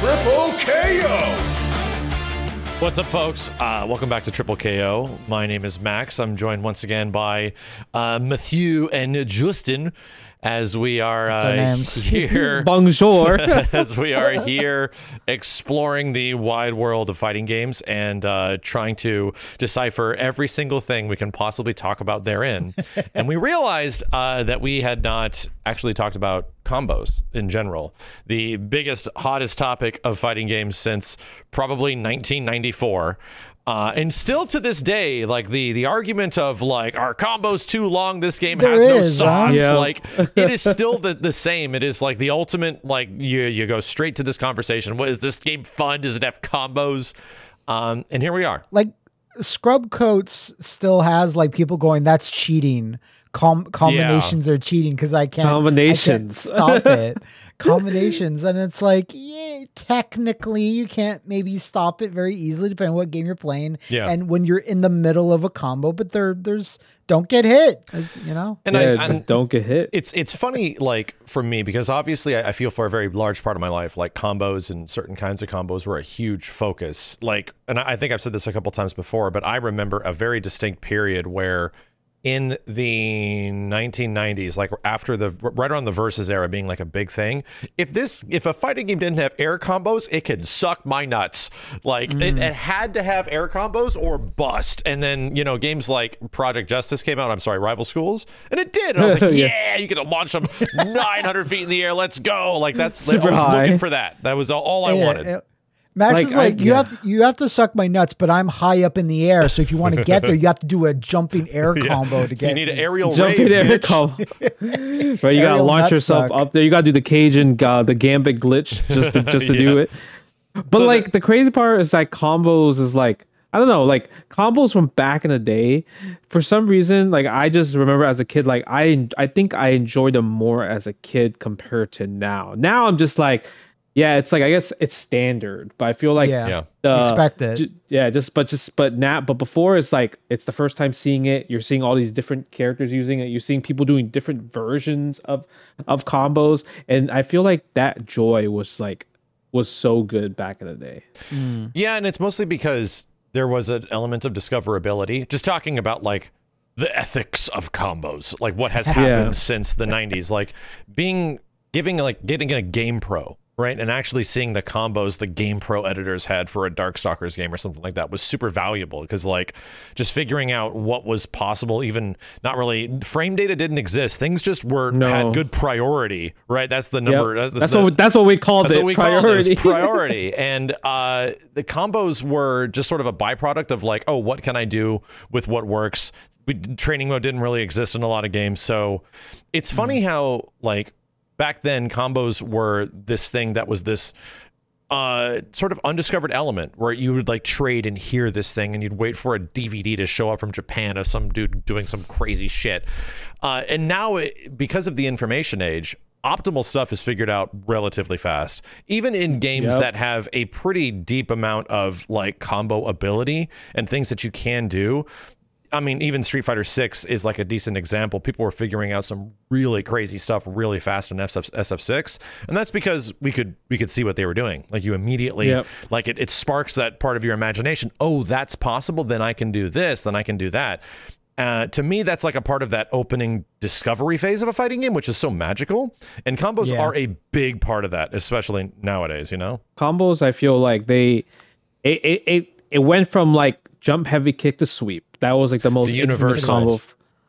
Triple KO. What's up, folks? Welcome back to Triple KO. My name is Max. I'm joined once again by Matthew and Justin as we are here. Bonjour. As we are here exploring the wide world of fighting games and trying to decipher every single thing we can possibly talk about therein. And we realized that we had not actually talked about combos in general, the biggest, hottest topic of fighting games since probably 1994. And still to this day, like the argument of like, are combos too long? This game has no sauce. Yeah. Like it is still the same. It is like the ultimate, like you go straight to this conversation. What is this game fun? Does it have combos? And here we are. Like Scrub Coats still has like people going, that's cheating. Combinations are cheating because I can't stop it. Combinations, and it's like, yeah, technically you can't maybe stop it very easily depending on what game you're playing. Yeah. And when you're in the middle of a combo, but there's don't get hit, as you know. And yeah, just don't get hit. It's funny, like for me, because obviously I feel for a very large part of my life, like combos and certain kinds of combos were a huge focus. Like, and I think I've said this a couple times before, but I remember a very distinct period where in the 1990s, like after right around the Versus era being like a big thing, if a fighting game didn't have air combos, it could suck my nuts. Like it had to have air combos or bust. And then, you know, games like Project Justice came out, Rival Schools, and it did. And I was like, yeah, you can launch them 900 feet in the air. Let's go. Like that's super I was high. Looking for that. That was all I wanted. Max is like, you have to suck my nuts, but I'm high up in the air. So if you want to get there, you have to do a jumping air combo to get. You need an aerial jumping rave, air bitch. combo. Right, you gotta launch yourself up there. You gotta do the Cajun, the Gambit glitch just to do it. But so like the crazy part is like combos is like, I don't know, like combos from back in the day. For some reason, like I just remember as a kid, like I think I enjoyed them more as a kid compared to now. Now I'm just like, yeah, it's like, I guess it's standard, but I feel like expect it. But before it's like, it's the first time seeing it. You're seeing all these different characters using it. You're seeing people doing different versions of combos. And I feel like that joy was so good back in the day. Yeah. And it's mostly because there was an element of discoverability, just talking about like the ethics of combos, like what has happened since the 90s, like getting a Game Pro. Right, and actually seeing the combos the Game Pro editors had for a Darkstalkers game or something like that was super valuable, because like just figuring out what was possible, even not really frame data didn't exist. Things just had good priority. Right, that's the number. Yep. That's what we called it. Priority. Priority. And the combos were just sort of a byproduct of like, oh, what can I do with what works? Training mode didn't really exist in a lot of games, so it's funny how like. Back then, combos were this thing that was this sort of undiscovered element where you would like trade and hear this thing, and you'd wait for a DVD to show up from Japan of some dude doing some crazy shit. And now, because of the information age, optimal stuff is figured out relatively fast. Even in games that have a pretty deep amount of like combo ability and things that you can do. I mean, even Street Fighter 6 is like a decent example. People were figuring out some really crazy stuff really fast in SF6, and that's because we could see what they were doing. Like you immediately, like it sparks that part of your imagination. Oh, that's possible. Then I can do this. Then I can do that. To me, that's like a part of that opening discovery phase of a fighting game, which is so magical. And combos are a big part of that, especially nowadays. You know, combos. I feel like it went from like jump, heavy kick to sweep. That was like the most universal combo,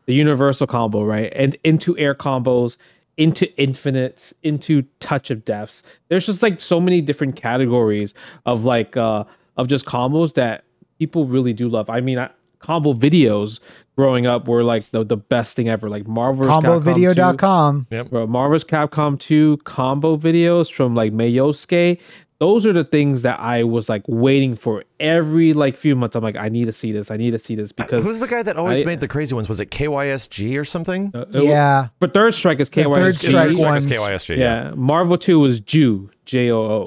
the universal combo, right? And into air combos, into infinites, into touch of deaths. There's just like so many different categories of like of just combos that people really do love. I mean, combo videos growing up were like the best thing ever. Like Marvel's ComboVideo.com. Marvel's Capcom 2 combo videos from like Mayosuke. Those are the things that I was like waiting for every like few months. I'm like, I need to see this. I need to see this because who's the guy that always made the crazy ones? Was it KYSG or something? But Third Strike is KYSG. Third Strike is KYSG. Yeah. Marvel 2 was Joo. JOO.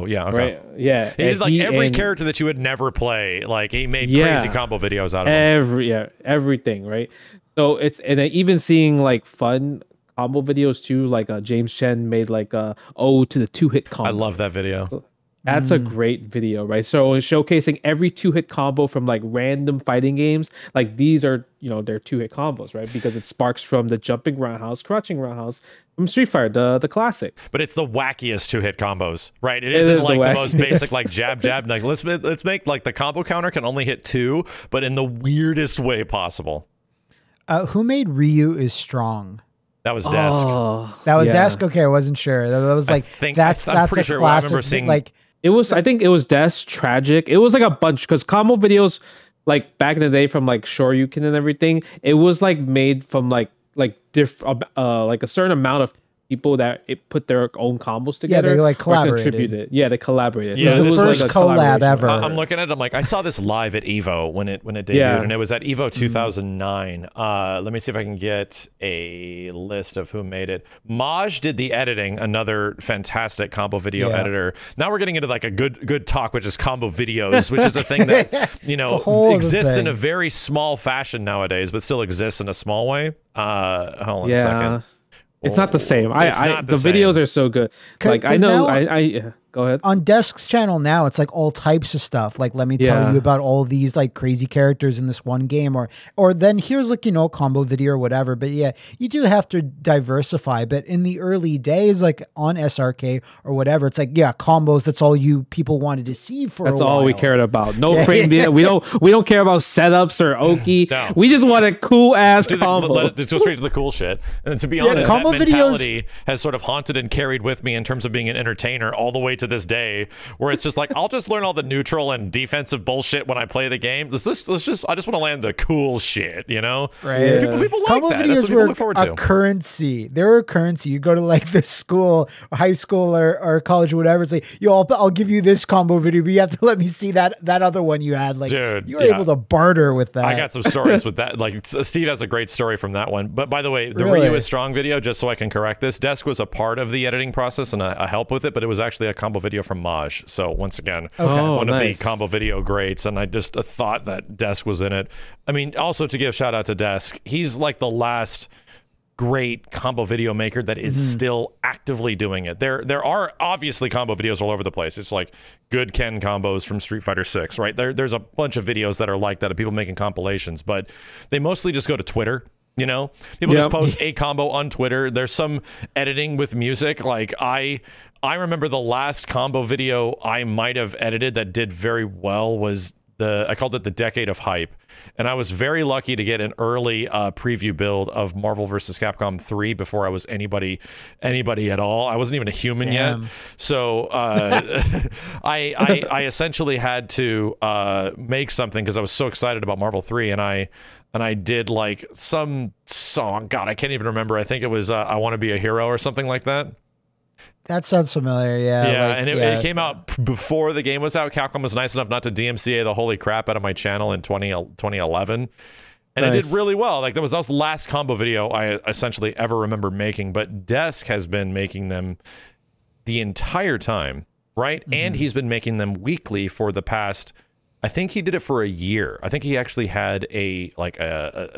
Yeah. Okay. Right. Yeah. He did like every character that you would never play. Like he made crazy combo videos out of them. Everything. Right. So it's, and then even seeing like fun combo videos too, like James Chen made like a ode to the 2-hit combo. I love that video. That's a great video, right? So it's showcasing every 2-hit combo from like random fighting games. Like these are, they're 2-hit combos, right? Because it sparks from the jumping roundhouse, crouching roundhouse from Street Fighter, the classic. But it's the wackiest 2-hit combos, right? It isn't like the most basic like jab. Like let's make like the combo counter can only hit 2, but in the weirdest way possible. Who made Ryu is Strong? That was Desk. That was Desk. Okay, I wasn't sure. That was like that's pretty sure I remember seeing like. I think it was Desk, Tragic. It was like a bunch because combo videos, like back in the day from like Shoryuken and everything, it was like made from like a certain amount of people that it put their own combos together. Yeah, they like collaborated. Contributed. Yeah, they collaborated. Yeah, so it was the first collab ever. I'm looking at it. I'm like, I saw this live at Evo when it debuted, and it was at Evo 2009. Let me see if I can get a list of who made it. Maj did the editing, another fantastic combo video editor. Now we're getting into like a good talk, which is combo videos, which is a thing that exists in a very small fashion nowadays, but still exists in a small way. Hold on a second. It's not the same. The videos are so good. Like I know, go ahead. On Desk's channel now, it's like all types of stuff. Like, let me tell you about all these like crazy characters in this one game, or then here's like combo video or whatever. But yeah, you do have to diversify. But in the early days, like on SRK or whatever, it's like combos. That's all you people wanted to see for. That's all we cared about. No frame. We don't care about setups or Oki. No. We just want a cool ass combo. Let's go straight to the cool shit. And to be honest, that mentality has sort of haunted and carried with me in terms of being an entertainer all the way to this day, where it's just like I'll just learn all the neutral and defensive bullshit when I play the game. I just want to land the cool shit, Right. Yeah. People like combo that. Videos That's what people look forward to. Currency. They were a currency. You go to like the school, or high school, or college, or whatever. It's like, I'll give you this combo video, but you have to let me see that other one you had. Like, dude, you were able to barter with that. I got some stories with that. Like Steve has a great story from that one. But by the way, the Ryu is Strong video, just so I can correct this, Desk was a part of the editing process and a help with it, but it was actually a combo video from Maj. So once again, one of the combo video greats, and I just thought that Desk was in it. I mean, also to give shout out to Desk, he's like the last great combo video maker that is still actively doing it. There are obviously combo videos all over the place. It's like good Ken combos from Street Fighter 6, right? There's a bunch of videos that are like that of people making compilations, but they mostly just go to Twitter. People just post a combo on Twitter. There's some editing with music. Like I remember the last combo video I might have edited that did very well was I called it the Decade of Hype, and I was very lucky to get an early preview build of Marvel vs. Capcom 3 before I was anybody at all. I wasn't even a human yet, so I essentially had to make something because I was so excited about Marvel 3, and I did like some song. God, I can't even remember. I think it was I Want to Be a Hero or something like that. That sounds familiar, yeah. And it came out before the game was out. Capcom was nice enough not to DMCA the holy crap out of my channel in 2011. And it did really well. Like that was the last combo video I essentially ever remember making. But Desk has been making them the entire time, right? And he's been making them weekly for the past... I think he did it for a year. I think he actually had a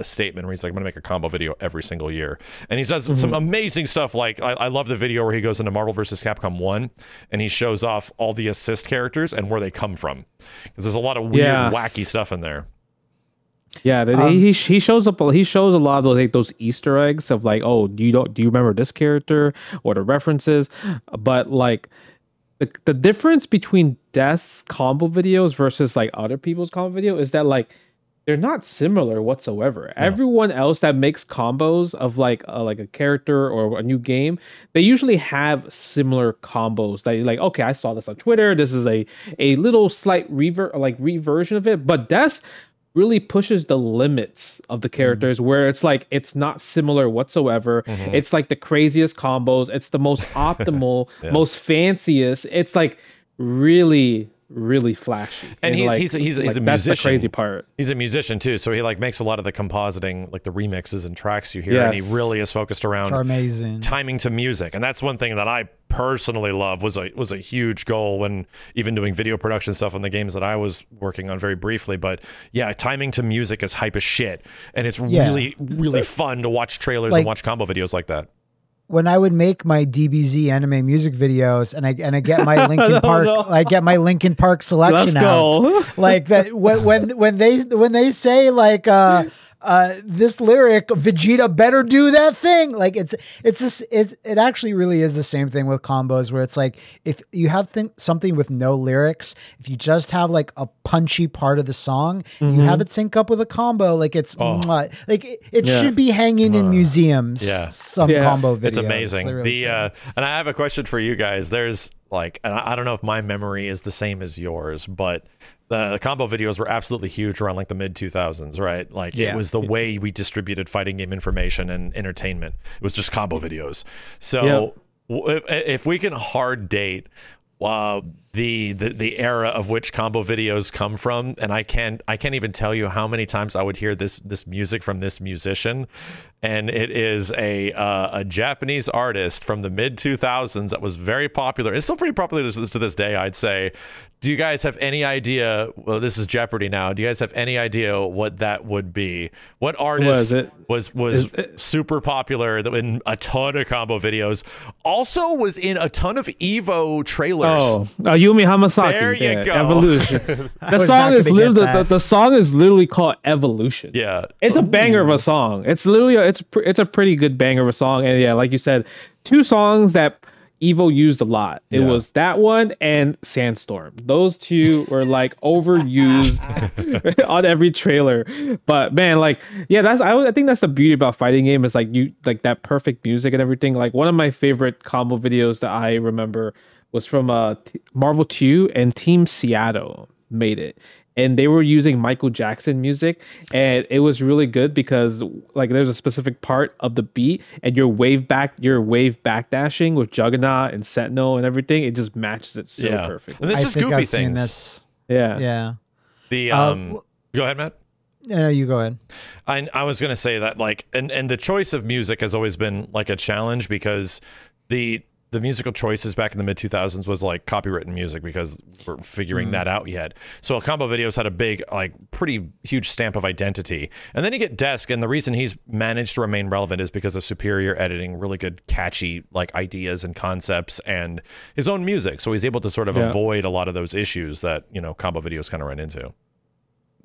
statement where he's like, I'm going to make a combo video every single year. And he does some amazing stuff. Like I love the video where he goes into Marvel vs. Capcom 1 and he shows off all the assist characters and where they come from. Because there's a lot of weird, wacky stuff in there. Yeah, he shows up. He shows a lot of those Easter eggs of like, oh, do you remember this character or the references? But like, the difference between Desk's combo videos versus like other people's combo video is that like they're not similar whatsoever. No. Everyone else that makes combos of like a character or a new game, they usually have similar combos that you're like, okay, I saw this on Twitter. This is a little slight reversion of it, but Desk really pushes the limits of the characters where it's like it's not similar whatsoever. It's like the craziest combos. It's the most optimal, most fanciest. It's like really flashy. And he's a musician. That's the crazy part. He's a musician too, so he like makes a lot of the compositing, like the remixes and tracks you hear, and he really is focused around timing to music. And that's one thing that I personally love was a huge goal when even doing video production stuff on the games that I was working on very briefly. But yeah, timing to music is hype as shit, and it's really fun to watch trailers and watch combo videos like that. when I would make my DBZ anime music videos, and I get my Linkin Park, I get my Linkin Park selection out, like that when they say like this lyric, Vegeta better do that thing. Like it actually really is the same thing with combos, where it's like if you have something with no lyrics, if you just have like a punchy part of the song, you have it sync up with a combo. Like it's like it should be hanging in museums. Some combo videos. It's amazing. Really and I have a question for you guys. There's like, and I don't know if my memory is the same as yours, but the combo videos were absolutely huge around like the mid 2000s, right? Like it was the way we distributed fighting game information and entertainment. It was just combo videos. So if we can hard date the era of which combo videos come from, and I can't even tell you how many times I would hear this music from this musician, and it is a Japanese artist from the mid 2000s that was very popular. It's still pretty popular to this day, I'd say. Do you guys have any idea? Well, this is Jeopardy now. Do you guys have any idea what that would be? What artist was super popular in a ton of combo videos? Also was in a ton of Evo trailers. Yumi Hamasaki. There you go. Evolution. The song is literally called Evolution. Yeah, it's a banger of a song. It's literally it's a pretty good banger of a song. And yeah, like you said, two songs that Evo used a lot. It was that one and Sandstorm. Those two were like overused on every trailer. But man, like, I think that's the beauty about fighting game, is like you like that perfect music and everything. Like one of my favorite combo videos that I remember was from Marvel 2, and Team Seattle made it. And they were using Michael Jackson music, and it was really good because like there's a specific part of the beat, and your wave backdashing with Juggernaut and Sentinel and everything, it just matches it so perfect. And this is goofy things. Yeah. The go ahead, Matt. No, you go ahead. I was gonna say that like and the choice of music has always been like a challenge, because the musical choices back in the mid 2000s was like copywritten music, because we're figuring that out yet. So combo videos had a big, like pretty huge stamp of identity. And then you get Desk, and the reason he's managed to remain relevant is because of superior editing, really good catchy like ideas and concepts, and his own music. So he's able to sort of avoid a lot of those issues that, you know, combo videos kind of run into.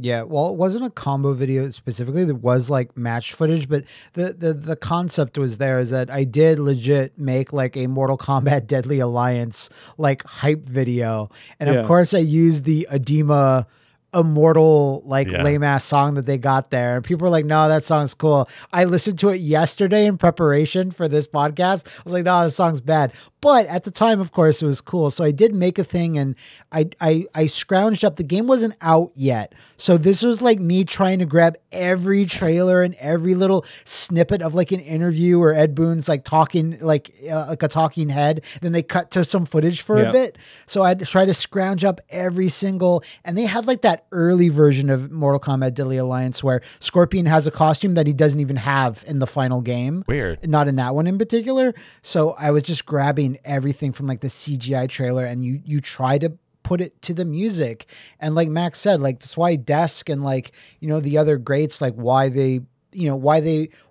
Yeah, well, it wasn't a combo video specifically. There was like match footage, but the concept was there, is that I did legit make like a Mortal Kombat Deadly Alliance like hype video. And of course I used the Adema Immortal like lame ass song that they got there, and people were like, no, that song's cool. I listened to it yesterday in preparation for this podcast. I was like, no, this song's bad. But at the time, of course, it was cool. So I did make a thing, and I scrounged up. The game wasn't out yet. So this was like me trying to grab every trailer and every little snippet of like an interview or Ed Boon's like talking, like a talking head. Then they cut to some footage for a bit. So I had to try to scrounge up every single, and they had like that early version of Mortal Kombat Deadly Alliance where Scorpion has a costume that he doesn't even have in the final game. Weird. Not in that one in particular. So I was just grabbing everything from like the CGI trailer, and you try to put it to the music. And like Max said, like that's why Desk and like, you know, the other greats, like why they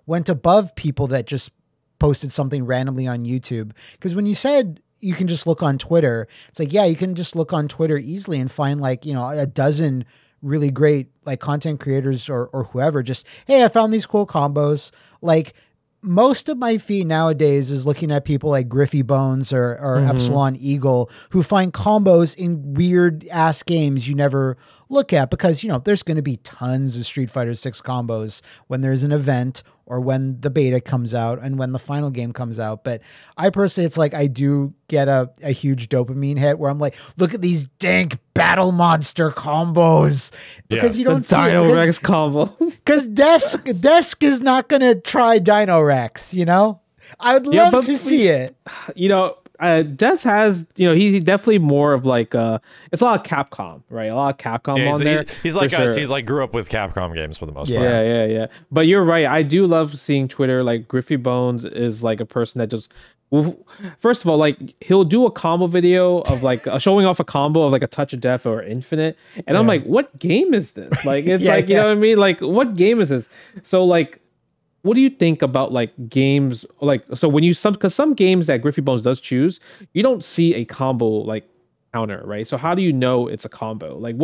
went above people that just posted something randomly on YouTube. Because when you said you can just look on Twitter, it's like, yeah, you can just look on Twitter easily and find like, you know, a dozen really great like content creators or whoever, just, hey, I found these cool combos. Like most of my feed nowadays is looking at people like Griffy Bones or Epsilon Eagle, who find combos in weird ass games you never look at, because, you know, there's going to be tons of Street Fighter 6 combos when there's an event or when the beta comes out and when the final game comes out. But I personally, it's like I do get a huge dopamine hit where I'm like, look at these dank battle monster combos, because you don't see Dino Rex combos. Because Desk is not going to try Dino Rex, you know? I would love to see it. You know, Des has, you know, he's definitely more of like it's a lot of Capcom, right? A lot of Capcom on there. He's like us. He like grew up with Capcom games for the most part. Yeah. But you're right. I do love seeing Twitter. Like Griffy Bones is like a person that just, first of all, like he'll do a combo video of like showing off a combo of like a Touch of Death or Infinite, and I'm like, what game is this? Like it's like, you know what I mean? Like what game is this? So like what do you think about like games like so when you because some games that Griffy Bones does choose, you don't see a combo like counter, right? So how do you know it's a combo? Like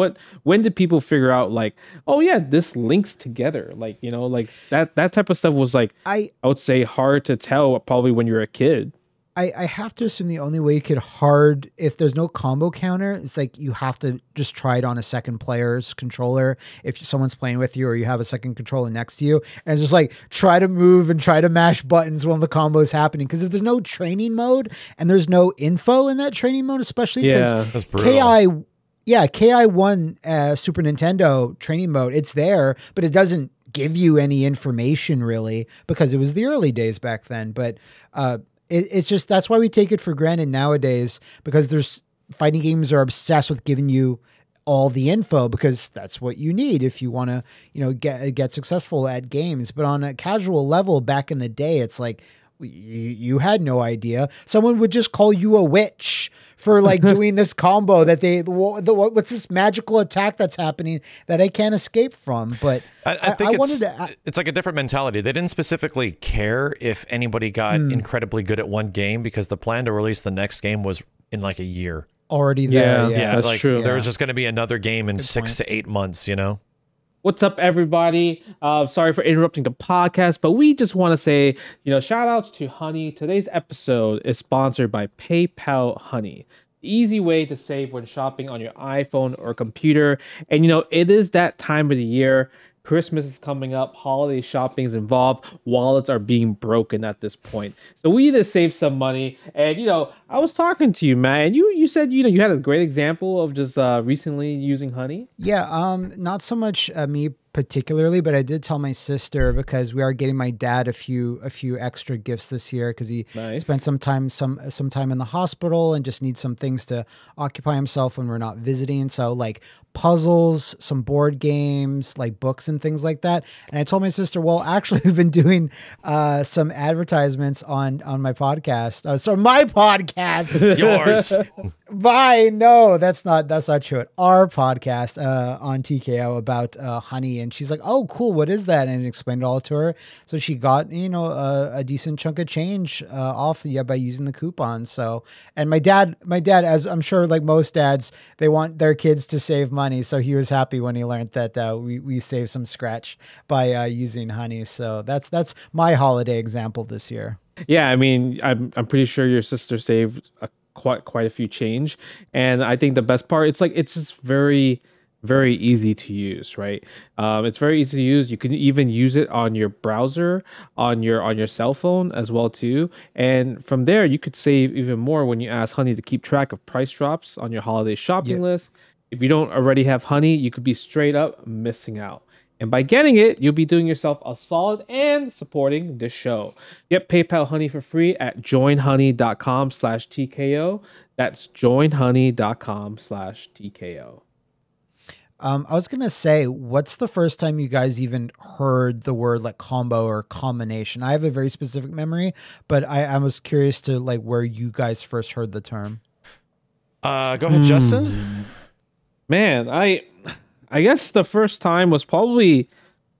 when did people figure out like, oh yeah, this links together? Like, you know, like that type of stuff was like I would say hard to tell probably when you're a kid. I have to assume the only way you could hard, if there's no combo counter, it's like you have to just try it on a second player's controller. If someone's playing with you or you have a second controller next to you, and it's just like try to move and try to mash buttons when the combo is happening. Because if there's no training mode and there's no info in that training mode, especially because KI1 Super Nintendo training mode, it's there, but it doesn't give you any information really because it was the early days back then. But it's just, that's why we take it for granted nowadays, because there's fighting games are obsessed with giving you all the info because that's what you need if you want to, you know, get successful at games. But on a casual level back in the day, it's like you had no idea. Someone would just call you a witch for like doing this combo that what's this magical attack that's happening that I can't escape from. But I think it's like a different mentality. They didn't specifically care if anybody got incredibly good at one game because the plan to release the next game was in like a year. Already there. Yeah, that's like, true. There was just going to be another game in 6 to 8 months, you know? What's up, everybody? Sorry for interrupting the podcast, but we just want to say, you know, shout outs to Honey. Today's episode is sponsored by PayPal Honey. Easy way to save when shopping on your iPhone or computer. And, you know, it is that time of the year. Christmas is coming up, holiday shopping is involved, wallets are being broken at this point. So we need to save some money. And, you know, I was talking to you, Matt, and you said, you know, you had a great example of just recently using Honey. Yeah, not so much me particularly, but I did tell my sister because we are getting my dad a few extra gifts this year because he spent some time in the hospital and just needs some things to occupy himself when we're not visiting. So like puzzles, some board games, like books and things like that. And I told my sister, well, actually, we've been doing some advertisements on my podcast. So my podcast, yours. No, that's not true. Our podcast on TKO about Honey, and she's like, "Oh, cool. What is that?" And I explained it all to her. So she got, you know, a decent chunk of change off by using the coupon. So, and my dad, as I'm sure, like most dads, they want their kids to save money. So he was happy when he learned that we saved some scratch by using Honey. So that's my holiday example this year. Yeah, I mean, I'm pretty sure your sister saved quite a few change, and I think the best part, it's just very, very easy to use, right? It's very easy to use. You can even use it on your browser, on your cell phone as well too, and from there you could save even more when you ask Honey to keep track of price drops on your holiday shopping list. If you don't already have Honey, you could be straight up missing out. And by getting it, you'll be doing yourself a solid and supporting this show. Get PayPal Honey for free at joinhoney.com/TKO. That's joinhoney.com/TKO. I was going to say, what's the first time you guys even heard the word like combo or combination? I have a very specific memory, but I was curious to like where you guys first heard the term. Go ahead, Justin. Man, I guess the first time was probably,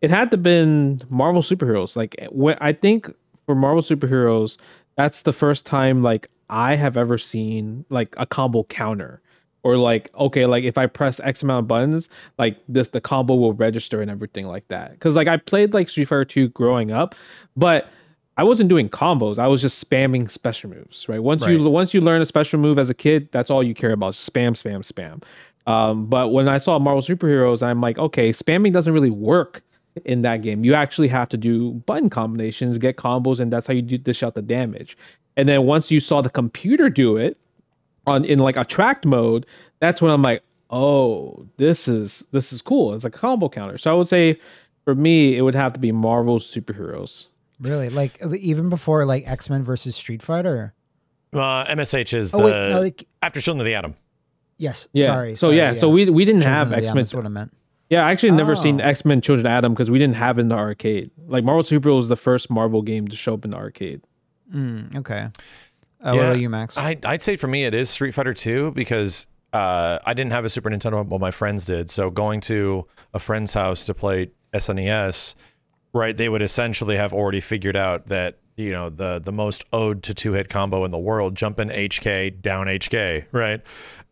it had to been Marvel Superheroes. Like I think for Marvel Superheroes, that's the first time like I have ever seen like a combo counter, or like, okay, like if I press X amount of buttons, like the combo will register and everything like that. Cause like I played like Street Fighter 2 growing up, but I wasn't doing combos. I was just spamming special moves, right? Once you learn a special move as a kid, that's all you care about. Spam, spam, spam. But when I saw Marvel Superheroes, I'm like, okay, spamming doesn't really work in that game. You actually have to do button combinations, get combos, and that's how you dish out the damage. And then once you saw the computer do it in like attract mode, that's when I'm like, oh, this is cool. It's like a combo counter. So I would say for me, it would have to be Marvel Superheroes. Really? Like even before like X-Men versus Street Fighter? MSH is after Children of the Atom. Yes. Yeah. Sorry. So we didn't have X-Men. That's what I meant. Yeah, I actually never seen X-Men Children of Atom because we didn't have it in the arcade. Like Marvel Superheroes was the first Marvel game to show up in the arcade. Okay. What about you, Max? I'd say for me it is Street Fighter 2 because I didn't have a Super Nintendo, well, my friends did. So going to a friend's house to play SNES, right, they would essentially have already figured out that, you know, the most ode to 2-hit combo in the world, jump in HK, down HK, right?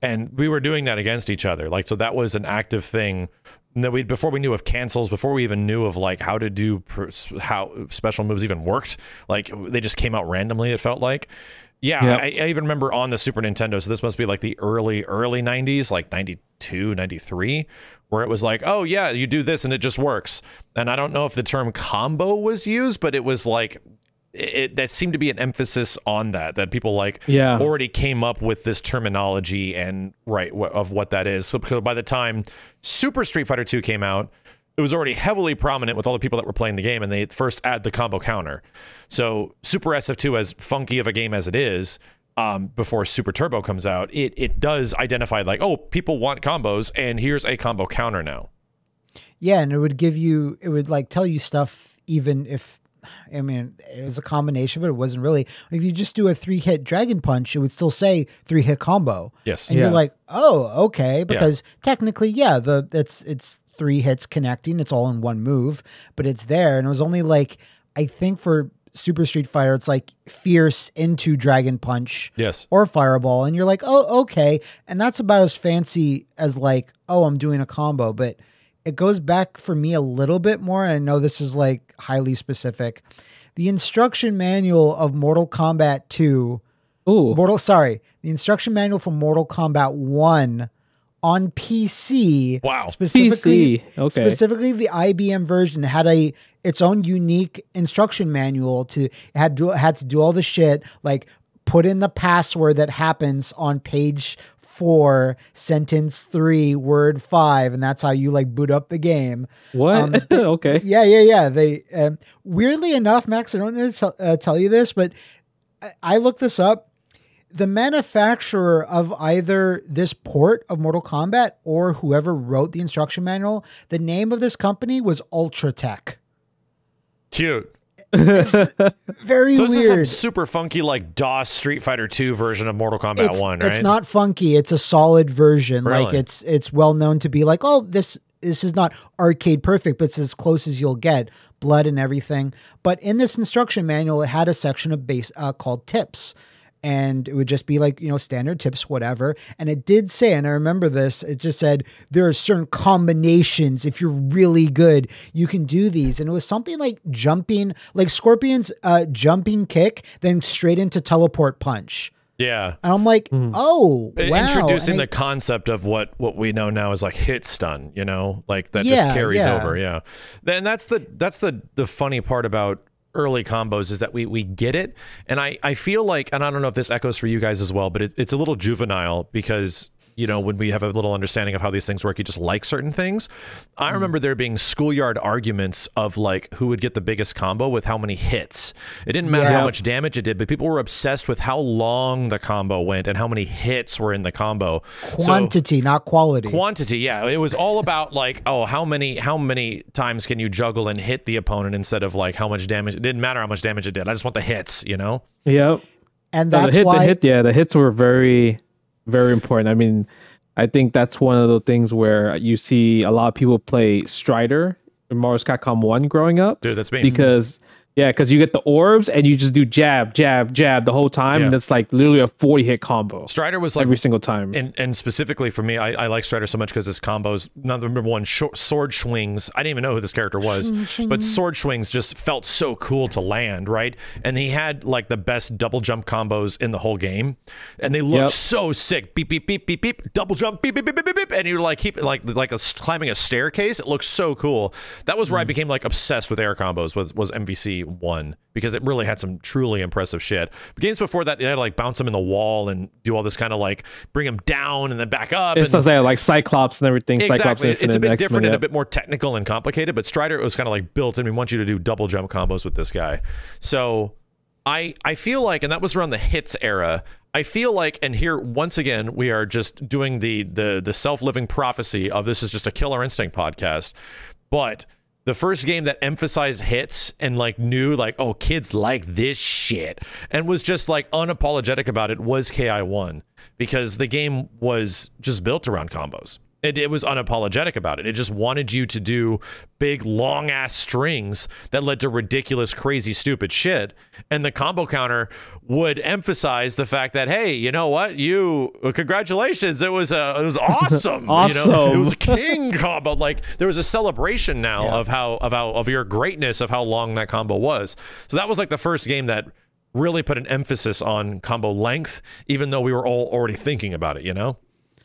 And we were doing that against each other. Like, so that was an active thing that we, before we knew of cancels, before we even knew of like how to do, how special moves even worked, like they just came out randomly, it felt like. Yeah, yep. I even remember on the Super Nintendo, so this must be like the early 90s, like 92, 93, where it was like, oh yeah, you do this and it just works. And I don't know if the term combo was used, but it was like, that seemed to be an emphasis on that people like already came up with this terminology and of what that is. So because by the time Super Street Fighter 2 came out, it was already heavily prominent with all the people that were playing the game, and they first add the combo counter. So Super SF2, as funky of a game as it is, before Super Turbo comes out, it does identify like, oh, people want combos, and here's a combo counter now. Yeah, and it would like tell you stuff even if, I mean, it was a combination, but it wasn't really. If you just do a 3-hit Dragon Punch, it would still say 3-hit combo. Yes. And you're like, oh, okay, because technically, it's 3 hits connecting. It's all in one move, but it's there. And it was only like, I think for Super Street Fighter, it's like Fierce into Dragon Punch. Yes. Or Fireball. And you're like, oh, okay. And that's about as fancy as like, oh, I'm doing a combo. But it goes back for me a little bit more. And I know this is like highly specific. The instruction manual of Mortal Kombat 2. The instruction manual for Mortal Kombat 1 on PC. Wow. Specifically the IBM version had its own unique instruction manual had to do all the shit, like put in the password that happens on page 4, sentence 3, word 5, and that's how you like boot up the game. What? Okay. Yeah. They weirdly enough, Max, I don't know to tell you this, but I looked this up. The manufacturer of either this port of Mortal Kombat or whoever wrote the instruction manual, the name of this company was Ultratech. Cute. It's very so weird. This is some super funky like DOS Street Fighter 2 version of Mortal Kombat 1, right? It's not funky. It's a solid version. Really? Like it's well known to be like, oh, this is not arcade perfect, but it's as close as you'll get. Blood and everything. But in this instruction manual, it had a section of called tips. And it would just be like, standard tips, whatever. And it did say, and I remember this, it just said, there are certain combinations. If you're really good, you can do these. And it was something like jumping, like Scorpion's jumping kick, then straight into teleport punch. Yeah. And I'm like, oh, wow. Introducing the concept of what we know now is like hit stun, like that just carries over. Yeah. And that's the funny part about early combos is that we get it. And I feel like, and I don't know if this echoes for you guys as well, but it's a little juvenile because, when we have a little understanding of how these things work, you just like certain things. I remember there being schoolyard arguments of like who would get the biggest combo with how many hits. It didn't matter how much damage it did, but people were obsessed with how long the combo went and how many hits were in the combo. Quantity, not quality. Quantity, yeah. It was all about like, oh, how many times can you juggle and hit the opponent instead of like how much damage. It didn't matter how much damage it did. I just want the hits, Yep. And that's why the hits were very, very important. I mean, I think that's one of the things where you see a lot of people play Strider in Marvel vs. Capcom 1 growing up. Dude, that's me. Because you get the orbs and you just do jab, jab, jab the whole time. And it's like literally a 40-hit combo. Strider was like every single time. And specifically for me, I like Strider so much because his combos, number one, sword swings. I didn't even know who this character was, but sword swings just felt so cool to land, right? And he had like the best double jump combos in the whole game. And they looked so sick. Beep, beep, beep, beep, beep, double jump, beep, beep, beep, beep, beep, beep. And you're like, climbing a staircase. It looks so cool. That was where I became like obsessed with air combos was MVC 1 because it really had some truly impressive shit. But games before that, you had to like bounce them in the wall and do all this kind of like bring them down and then back up. It's like Cyclops and everything. Exactly. Cyclops Infinite, it's a bit X-Men, different and a bit more technical and complicated, but Strider, it was kind of like built in. We want you to do double jump combos with this guy. So I feel like, and that was around the hits era, I feel like, and here once again we are just doing the self-living prophecy of this is just a Killer Instinct podcast, but the first game that emphasized hits and like knew like, oh, kids like this shit and was just like unapologetic about it was KI1 because the game was just built around combos. It was unapologetic about it. It just wanted you to do big, long-ass strings that led to ridiculous, crazy, stupid shit. And the combo counter would emphasize the fact that, hey, you know what? Congratulations. It was awesome. Awesome. You know, it was a king combo. Like, there was a celebration now of your greatness, of how long that combo was. So that was like the first game that really put an emphasis on combo length, even though we were all already thinking about it, you know?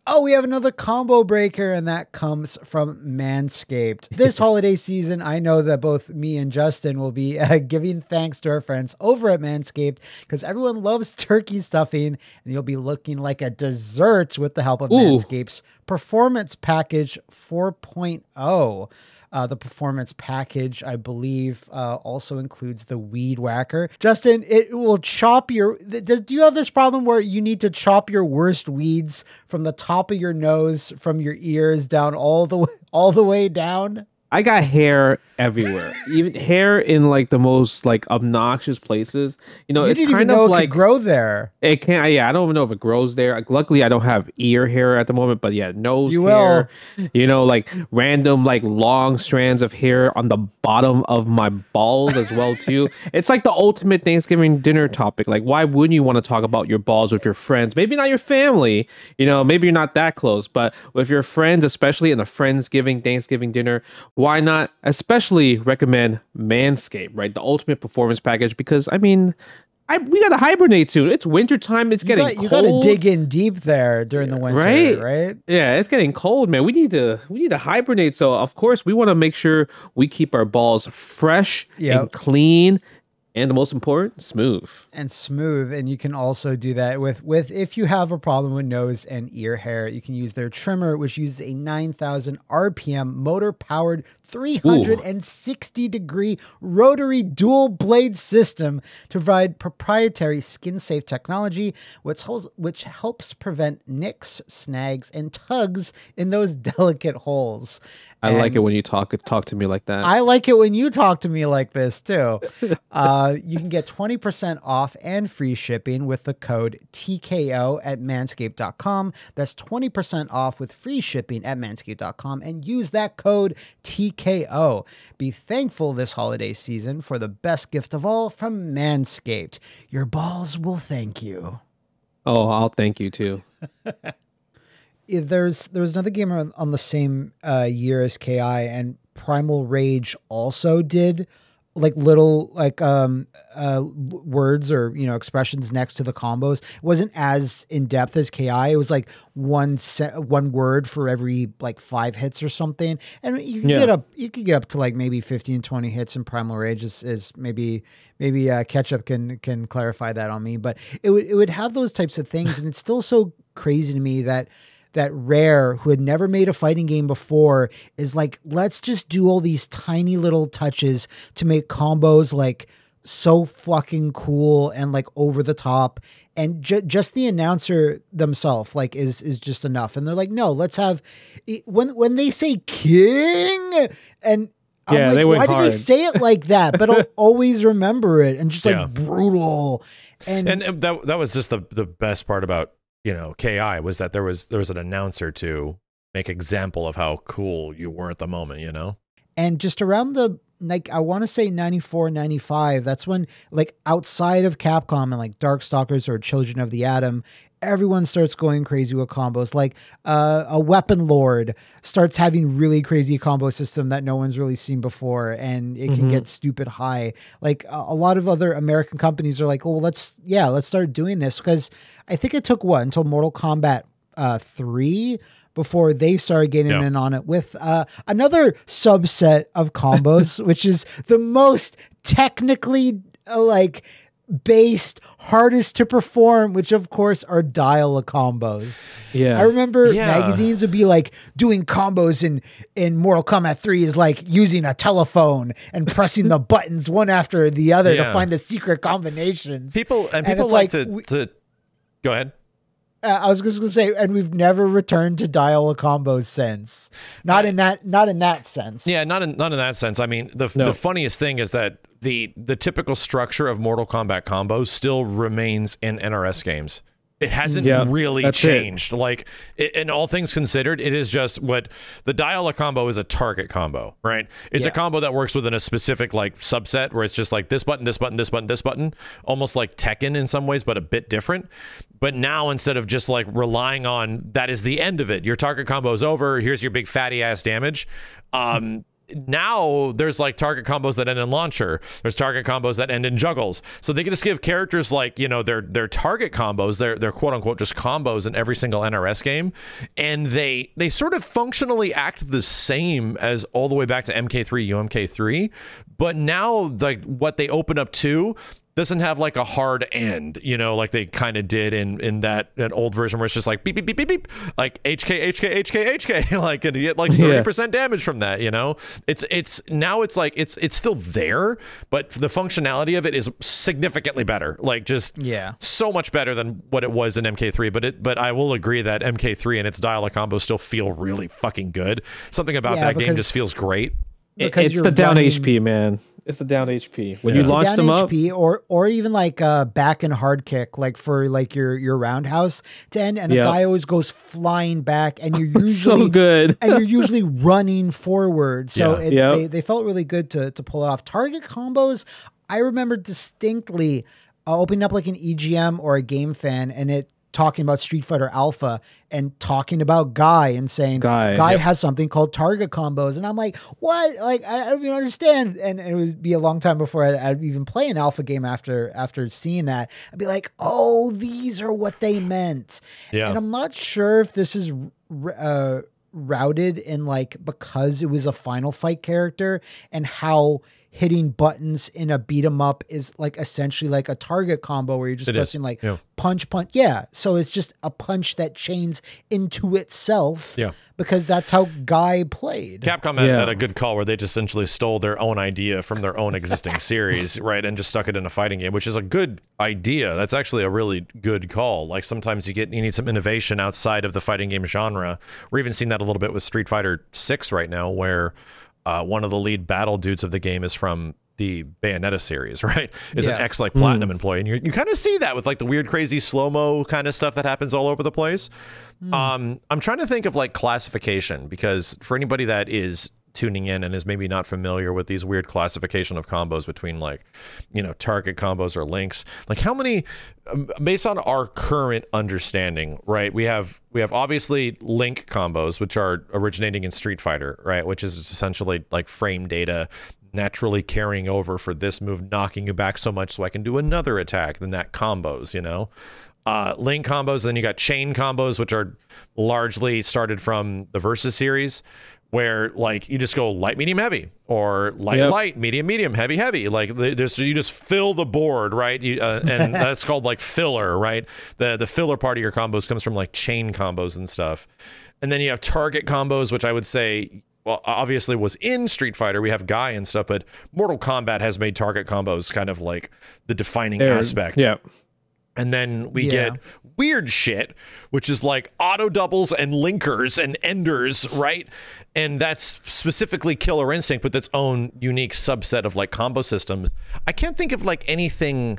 Oh, we have another combo breaker, and that comes from Manscaped. This holiday season, I know that both me and Justin will be giving thanks to our friends over at Manscaped because everyone loves turkey stuffing, and you'll be looking like a dessert with the help of Manscaped's Performance Package 4.0. The performance package, I believe, also includes the Weed Whacker. Justin, it will chop your... do you have this problem where you need to chop your worst weeds from the top of your nose, from your ears, down all the way down? I got hair everywhere, even hair in like the most like obnoxious places. You know, it's kind of like grow there. It can't. Yeah, I don't even know if it grows there. Luckily, I don't have ear hair at the moment, but yeah, nose you hair. Will. You know, like random like long strands of hair on the bottom of my balls as well too. It's like the ultimate Thanksgiving dinner topic. Like, why wouldn't you want to talk about your balls with your friends? Maybe not your family. You know, maybe you're not that close, but with your friends, especially in the Friendsgiving Thanksgiving dinner. Why not especially recommend Manscaped, right? The ultimate performance package, because I mean, we got to hibernate soon. It's wintertime. It's getting cold. You got to dig in deep there during the winter, right? Yeah, it's getting cold, man. We need to hibernate. So of course we want to make sure we keep our balls fresh and clean. And the most important, smooth. And you can also do that with if you have a problem with nose and ear hair, you can use their trimmer, which uses a 9,000 RPM motor-powered 360-degree rotary dual blade system to provide proprietary skin-safe technology, which helps prevent nicks, snags, and tugs in those delicate holes. I like it when you talk to me like that. I like it when you talk to me like this too. You can get 20% off and free shipping with the code TKO at manscaped.com. That's 20% off with free shipping at manscaped.com, and use that code TKO. Be thankful this holiday season for the best gift of all from Manscaped. Your balls will thank you. Oh, I'll thank you tthere was another game on the same year as KI, and Primal Rage also did like little like words or expressions next to the combos. It wasn't as in depth as KI. It was like one word for every like 5 hits or something, and you can get up to like maybe 15, 20 hits in Primal Rage. Is maybe Ketchup can clarify that on me, but it would have those types of things, and it's still so crazy to me that Rare, who had never made a fighting game before, is like, let's just do all these tiny little touches to make combos like so fucking cool and like over the top. And just the announcer themselves like is just enough. And they're like, no, let's have when they say king, and I'm like, why did they say it like that? But I'll always remember it, and just like brutal. And that was just the best part about KI was that there was an announcer to make example of how cool you were at the moment, And just around the, like, I want to say 94, 95, that's when, like, outside of Capcom and like Darkstalkers or Children of the Atom, everyone starts going crazy with combos. Like a Weapon Lord starts having really crazy combo system that no one's really seen before, and it can get stupid high. Like a lot of other American companies are like, oh, well, let's start doing this, because I think it took until Mortal Kombat 3 before they started getting in on it with another subset of combos, which is the most technically based, hardest to perform, which of course are dial combos. I remember magazines would be like, doing combos in Mortal Kombat 3 is like using a telephone and pressing the buttons one after the other to find the secret combinations. People like to go ahead. I was just going to say, and we've never returned to dial a combos since. Not in that sense. Yeah, not in that sense. I mean, the funniest thing is that the typical structure of Mortal Kombat combos still remains in NRS games. It hasn't really changed. Like, in all things considered, it is just what the Diala combo is, a target combo, right? It's a combo that works within a specific like subset where it's just like this button, this button, this button, this button, almost like Tekken in some ways, but a bit different. But now, instead of just like relying on that is the end of it, your target combo is over, here's your big fatty ass damage. Now there's like target combos that end in launcher. There's target combos that end in juggles. So they can just give characters like, you know, their target combos, their quote unquote just combos in every single NRS game, and they sort of functionally act the same as all the way back to MK3 UMK3, but now like what they open up to doesn't have like a hard end, you know, like they kind of did in that old version where it's just like beep, beep, beep, beep, beep, like HK, HK, HK, HK, like, and you get like 30% damage from that, you know? It's now it's like, it's still there, but the functionality of it is significantly better. Like just so much better than what it was in MK3, but I will agree that MK3 and its Diala combos still feel really fucking good. Something about that game just feels great. It's the down HP, man. It's the down HP. When you launch them up, or even like back and hard kick, like for like your roundhouse to end, and a guy always goes flying back, and you're usually so good, and you're usually running forward. So they felt really good to pull it off. Target combos, I remember distinctly opening up like an EGM or a Game Fan, and it talking about Street Fighter Alpha and talking about Guy and saying Guy has something called target combos, and I'm like, what? Like I don't even understand. And it would be a long time before I'd even play an Alpha game after seeing that. I'd be like, oh, these are what they meant. Yeah. And I'm not sure if this is routed in like because it was a Final Fight character and how hitting buttons in a beat 'em up is like essentially like a target combo where you're just pressing like punch. Yeah. So it's just a punch that chains into itself. Yeah. Because that's how Guy played. Capcom had a good call where they just essentially stole their own idea from their own existing series, right? And just stuck it in a fighting game, which is a good idea. That's actually a really good call. Like sometimes you need some innovation outside of the fighting game genre. We're even seeing that a little bit with Street Fighter 6 right now, where one of the lead battle dudes of the game is from the Bayonetta series, right? Is an ex like Platinum employee, and you kind of see that with like the weird, crazy slow-mo kind of stuff that happens all over the place. I'm trying to think of like classification, because for anybody that is tuning in and is maybe not familiar with these weird classification of combos between like, you know, target combos or links, like how many, based on our current understanding, right? We have obviously link combos, which are originating in Street Fighter, right? Which is essentially like frame data naturally carrying over for this move, knocking you back so much so I can do another attack, then that combos, you know? Link combos, then you got chain combos, which are largely started from the Versus series, where like you just go light, medium, heavy, or light, light, medium, medium, heavy, heavy. Like there's, you just fill the board, right? And that's called like filler, right? The filler part of your combos comes from like chain combos and stuff. And then you have target combos, which I would say, well, obviously was in Street Fighter. We have Guy and stuff, but Mortal Kombat has made target combos kind of like the defining aspect. Yeah. And then we get weird shit, which is like auto doubles and linkers and enders, right? And that's specifically Killer Instinct with its own unique subset of like combo systems. I can't think of like anything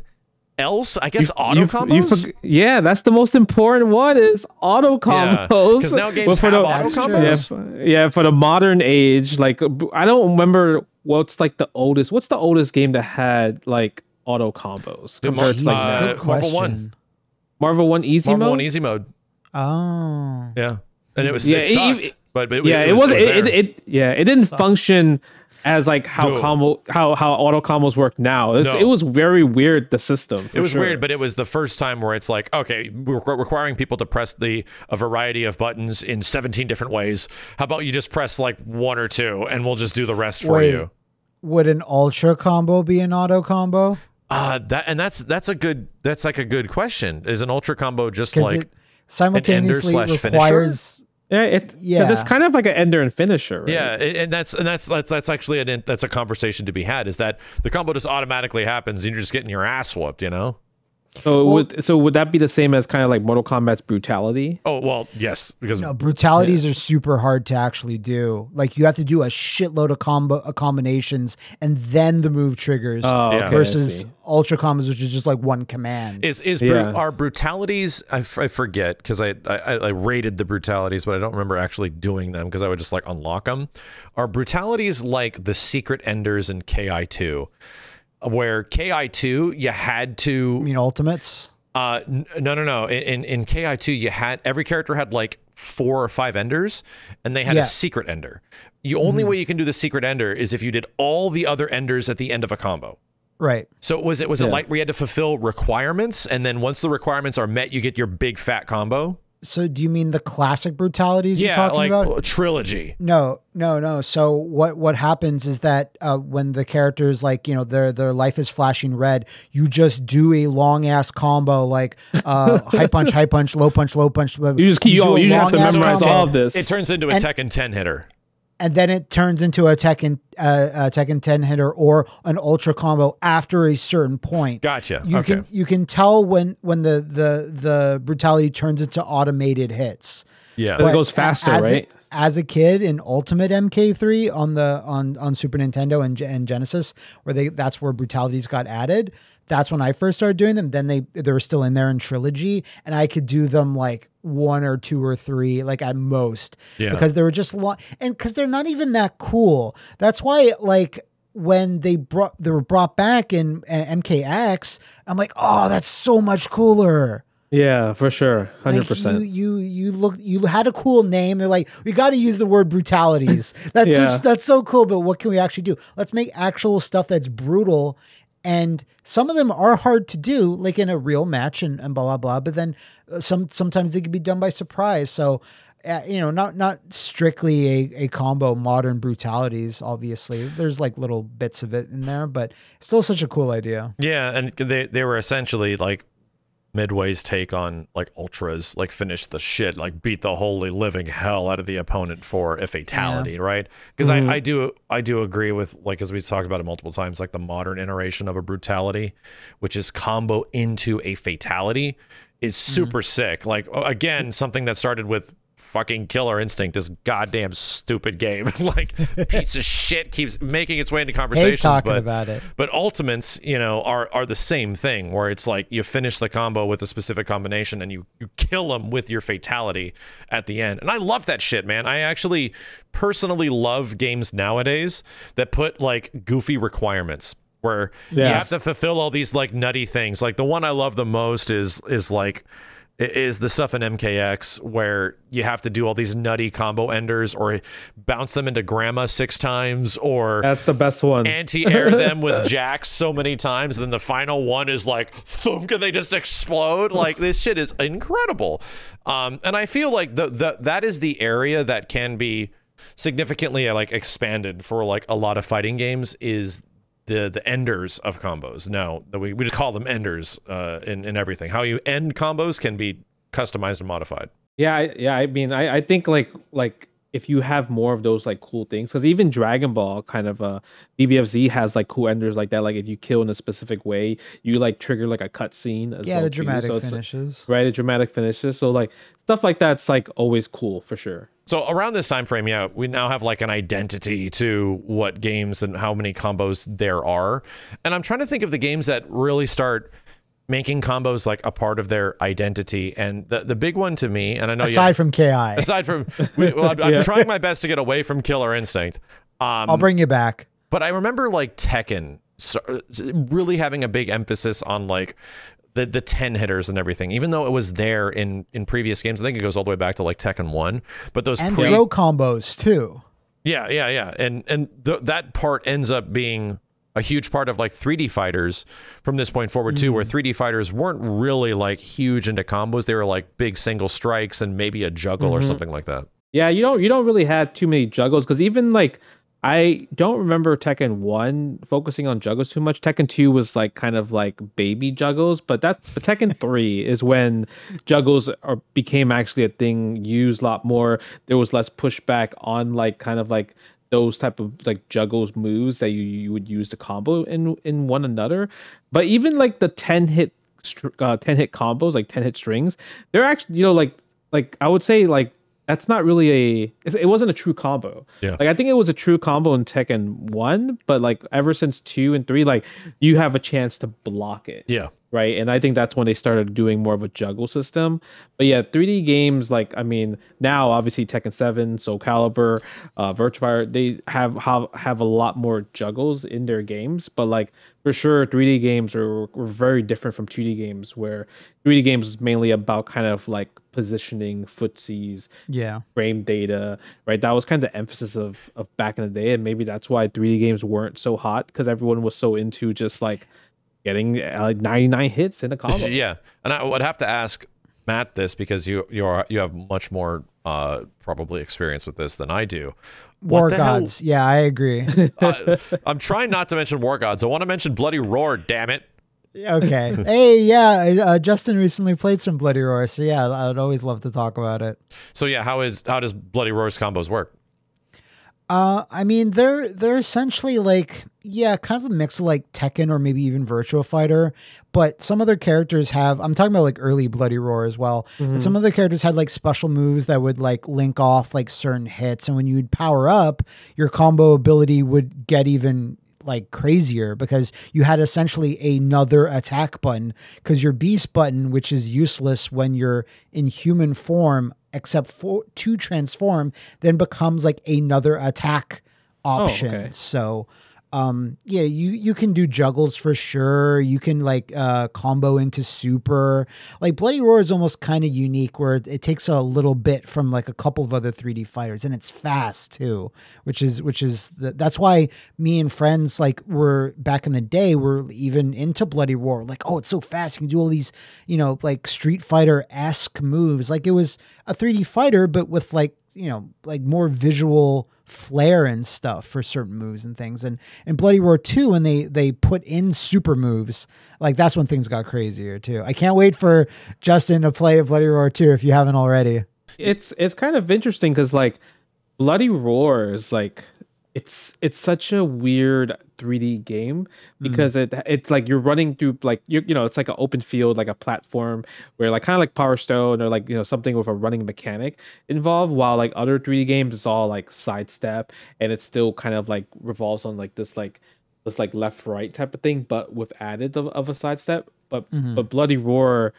else. I guess auto combos. Yeah, that's the most important one, is auto combos. Because now games have auto combos. Yeah, for the modern age. Like I don't remember what's like the oldest. What's the oldest game that had like auto combos compared to like Marvel 1. Marvel 1 easy Marvel mode. 1 easy mode. Oh. Yeah. And it was it sucked. But it didn't function as like how auto combos work now. It was very weird, the system. It was weird, but it was the first time where it's like, okay, we're requiring people to press a variety of buttons in 17 different ways. How about you just press like one or two and we'll just do the rest for you? Would an ultra combo be an auto combo? That's like a good question. Is an ultra combo just like it simultaneously an ender / requires finisher? Because it's kind of like an ender and finisher, right? Yeah, and that's actually a conversation to be had, is that the combo just automatically happens and you're just getting your ass whooped, you know? So would that be the same as kind of like Mortal Kombat's brutality? Oh, well, yes, because brutalities are super hard to actually do. Like you have to do a shitload of combinations and then the move triggers versus ultra combos, which is just like one command. Are brutalities? I forget because I rated the brutalities, but I don't remember actually doing them because I would just like unlock them. Are brutalities like the secret enders in KI2? Where KI2 you had to, you mean ultimates? No. In KI2 you had every character had like 4 or 5 enders, and they had a secret ender. The only way you can do the secret ender is if you did all the other enders at the end of a combo. Right. So was it like we had to fulfill requirements, and then once the requirements are met, you get your big fat combo? So do you mean the classic brutalities you're talking about? Yeah, trilogy. No. So what happens is that when the characters, like, you know, their life is flashing red, you just do a long ass combo like high punch, low punch, low punch. You just have to memorize all of this. It turns into a Tekken 10 hitter. And then it turns into a Tekken 10 hitter or an ultra combo after a certain point. Gotcha. You can tell when the brutality turns into automated hits. Yeah, but it goes faster, right? As a kid in Ultimate MK3 on Super Nintendo and Genesis, that's where brutalities got added. That's when I first started doing them. Then they were still in there in Trilogy, and I could do them like 1 or 2 or 3, like at most, because they were just long, and because they're not even that cool. That's why, like, when they were brought back in MKX, I'm like, oh, that's so much cooler. Yeah, for sure, 100%. You had a cool name. They're like, we got to use the word brutalities. That's so cool. But what can we actually do? Let's make actual stuff that's brutal. And some of them are hard to do, like in a real match and blah, blah, blah. But then sometimes they can be done by surprise. So, not strictly a combo, modern brutalities, obviously. There's like little bits of it in there, but still such a cool idea. Yeah, and they were essentially like Midway's take on like ultras, like finish the shit, like beat the holy living hell out of the opponent for a fatality, right? Because I do agree with, like, as we talked about it multiple times, like the modern iteration of a brutality, which is combo into a fatality, is super sick. Like, again, something that started with fucking Killer Instinct, this goddamn stupid game, like piece of shit, keeps making its way into conversations. About it. But ultimates, are the same thing, where it's like you finish the combo with a specific combination and you kill them with your fatality at the end. And I love that shit, man. I actually personally love games nowadays that put like goofy requirements, where you have to fulfill all these like nutty things. Like the one I love the most is the stuff in MKX where you have to do all these nutty combo enders or bounce them into grandma 6 times, or that's the best one, anti-air them with jacks so many times, and then the final one is like thunk and they just explode. Like, this shit is incredible. And I feel like that is the area that can be significantly like expanded for like a lot of fighting games, is the enders of combos. No, we just call them enders in everything. How you end combos can be customized and modified. I mean, I think like if you have more of those like cool things, because even Dragon Ball kind of BBFZ has like cool enders like that. Like if you kill in a specific way, you like trigger like a cutscene. The dramatic finishes. Right, the dramatic finishes. So like stuff like that's like always cool for sure. So around this time frame, we now have like an identity to what games and how many combos there are. And I'm trying to think of the games that really start making combos like a part of their identity. And the big one to me, and I know aside from KI, I'm trying my best to get away from Killer Instinct. I'll bring you back. But I remember like Tekken really having a big emphasis on like the 10 hitters and everything, even though it was there in previous games. I think it goes all the way back to like Tekken 1, but those throw combos too. Yeah. And that part ends up being a huge part of like 3D fighters from this point forward too, where 3D fighters weren't really like huge into combos. They were like big single strikes and maybe a juggle or something like that. Yeah, you don't really have too many juggles, because even like I don't remember Tekken 1 focusing on juggles too much. Tekken 2 was like kind of like baby juggles, but Tekken 3 is when juggles became actually a thing, used a lot more. There was less pushback on like kind of like those type of like juggles moves that you would use to combo in one another. But even like the 10 hit 10 hit combos, like 10 hit strings. They're actually, like I would say like that's not really it wasn't a true combo. Yeah. Like I think it was a true combo in Tekken 1, but like ever since 2 and 3, like you have a chance to block it. Yeah. Right. And I think that's when they started doing more of a juggle system. But yeah, 3D games, like, I mean, now obviously Tekken 7, Soul Calibur, Virtua Fighter, they have a lot more juggles in their games. But like for sure, 3D games were very different from 2D games, where 3D games was mainly about kind of like positioning, footsies, frame data, right? That was kind of the emphasis of back in the day. And maybe that's why 3D games weren't so hot, because everyone was so into just like getting like 99 hits in a combo. Yeah, and I would have to ask Matt this, because you have much more probably experience with this than I do. War Gods. Yeah, I agree. I'm trying not to mention War Gods. I want to mention Bloody Roar. Damn it. Okay. Hey, yeah. Justin recently played some Bloody Roar, so yeah, I'd always love to talk about it. So yeah, how does Bloody Roar's combos work? I mean, they're essentially like, kind of a mix of like Tekken or maybe even Virtua Fighter, but some other characters have, I'm talking about like early Bloody Roar as well. And some other characters had like special moves that would like link off like certain hits. And when you would power up, your combo ability would get even like crazier, because you had essentially another attack button, because your beast button, which is useless when you're in human form, except for to transform, then becomes like another attack option. Okay. So you can do juggles for sure. You can like combo into super. Like Bloody Roar is almost kind of unique, where it takes a little bit from like a couple of other 3D fighters, and it's fast too, which is that's why me and friends like were back in the day were even into Bloody Roar. Like, oh, it's so fast, you can do all these, like Street Fighter-esque moves. Like it was a 3D fighter, but with like, like more visual flair and stuff for certain moves and things. And in Bloody Roar 2, when they put in super moves, like that's when things got crazier too. I can't wait for Justin to play Bloody Roar 2 if you haven't already. It's kind of interesting, because like Bloody Roar is like it's such a weird 3D game, because it's like you're running through like it's like an open field, like a platform, where like kind of like Power Stone, or like something with a running mechanic involved, while like other 3D games it's all like sidestep, and it still kind of like revolves on like this left right type of thing, but with added of a sidestep. But Bloody Roar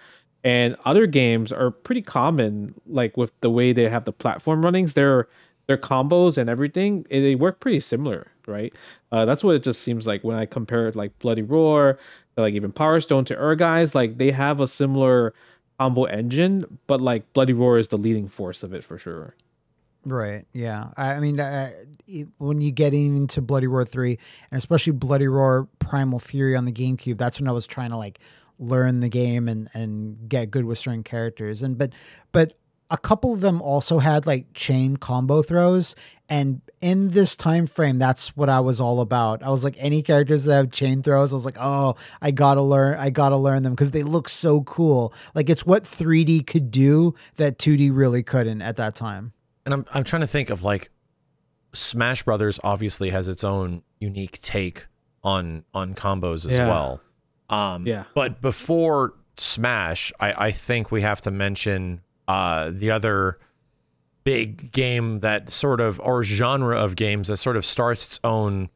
and other games are pretty common, like with the way they have the platform runnings, their combos and everything, they work pretty similar, right? That's what it just seems like when I compare it, like Bloody Roar to like even Power Stone to Ehrgeiz. Like they have a similar combo engine, but like Bloody Roar is the leading force of it for sure. Right. Yeah. I mean, when you get into Bloody Roar 3, and especially Bloody Roar Primal Fury on the GameCube, that's when I was trying to like learn the game and get good with certain characters. And but a couple of them also had like chain combo throws, and in this time frame, that's what I was all about. I was like, any characters that have chain throws, I was like, oh, I gotta learn them, because they look so cool. Like it's what 3D could do that 2D really couldn't at that time. And I'm trying to think of like, Smash Brothers obviously has its own unique take on combos as well. But before Smash, I think we have to mention the other big game that sort of, or genre of games that sort of starts its own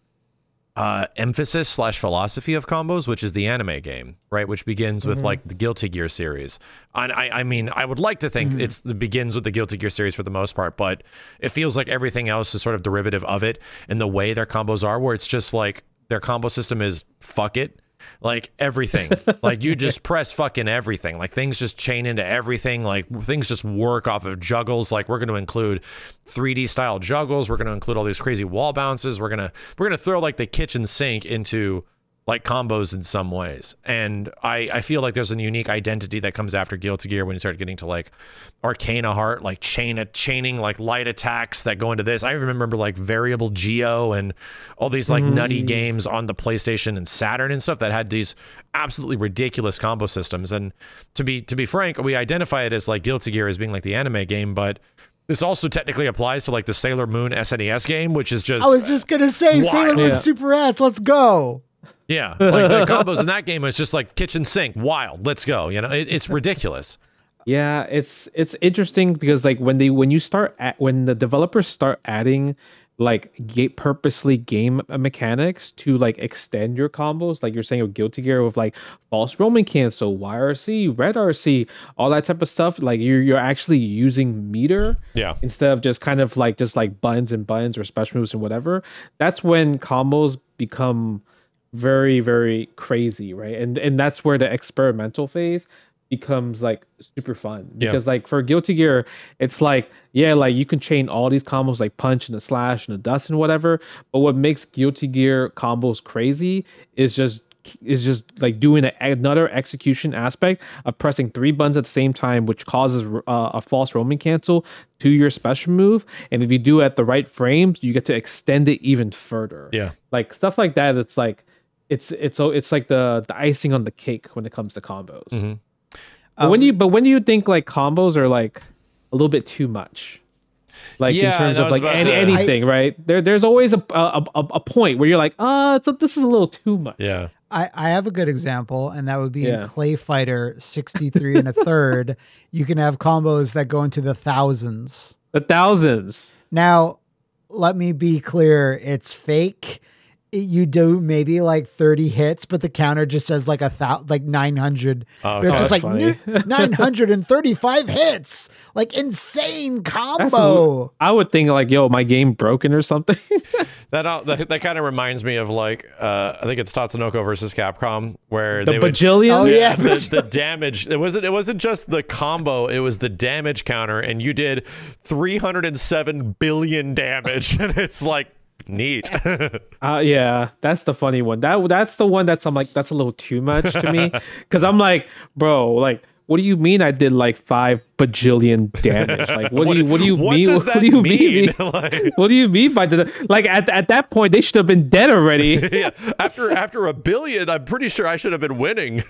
emphasis / philosophy of combos, which is the anime game, right? Which begins with like the Guilty Gear series. And I mean, I would like to think it begins with the Guilty Gear series for the most part, but it feels like everything else is sort of derivative of it in the way their combos are, where it's just like their combo system is fuck it. Like everything, like you just press fucking everything, like things just chain into everything, like things just work off of juggles. Like we're going to include 3D style juggles, we're going to include all these crazy wall bounces, we're going to throw like the kitchen sink into like combos in some ways. And I feel like there's a unique identity that comes after Guilty Gear when you start getting to like Arcana Heart, like chaining like light attacks that go into this. I remember like Variable Geo and all these like nutty games on the PlayStation and Saturn and stuff that had these absolutely ridiculous combo systems. And to be frank, we identify it as like Guilty Gear as being like the anime game, but this also technically applies to like the Sailor Moon SNES game, which is just, I was just gonna say, wild. Sailor Moon Super S, let's go. Yeah, like the combos in that game is just like kitchen sink, wild. Let's go. You know, it's ridiculous. Yeah, it's interesting because like when the developers start adding like purposely game mechanics to like extend your combos, like you're saying with Guilty Gear with like false roaming cancel, YRC, red RC, all that type of stuff. Like you're actually using meter, instead of just kind of like buttons and buttons or special moves and whatever. That's when combos become very, very crazy, right? And that's where the experimental phase becomes like super fun, because like for Guilty Gear, it's like like you can chain all these combos like punch and the slash and the dust and whatever, but what makes Guilty Gear combos crazy is just like doing another execution aspect of pressing 3 buttons at the same time, which causes a false roaming cancel to your special move, and if you do it at the right frames, you get to extend it even further. Like stuff like that. It's like it's like the icing on the cake when it comes to combos. But when do you think like combos are like a little bit too much? Like in terms of like anything, right? There's always a point where you're like, this is a little too much. Yeah. I have a good example, and that would be in Clay Fighter 63 and a third. You can have combos that go into the thousands. Now, let me be clear, it's fake. You do maybe like 30 hits, but the counter just says like 900. It's just like 935 hits, like insane combo. I would think like, yo, my game broken or something. that kind of reminds me of like I think it's Tatsunoko versus Capcom, where the bajillion. The damage. It wasn't just the combo; it was the damage counter, and you did 307 billion damage, and it's like. Neat. Yeah, that's the funny one. That's the one I'm like, that's a little too much to me, because I'm like, bro, like, what do you mean I did like 5 bajillion damage? Like, what do you mean? What do you mean? Like, what do you mean by that? Like at that point, they should have been dead already. After a billion, I'm pretty sure I should have been winning.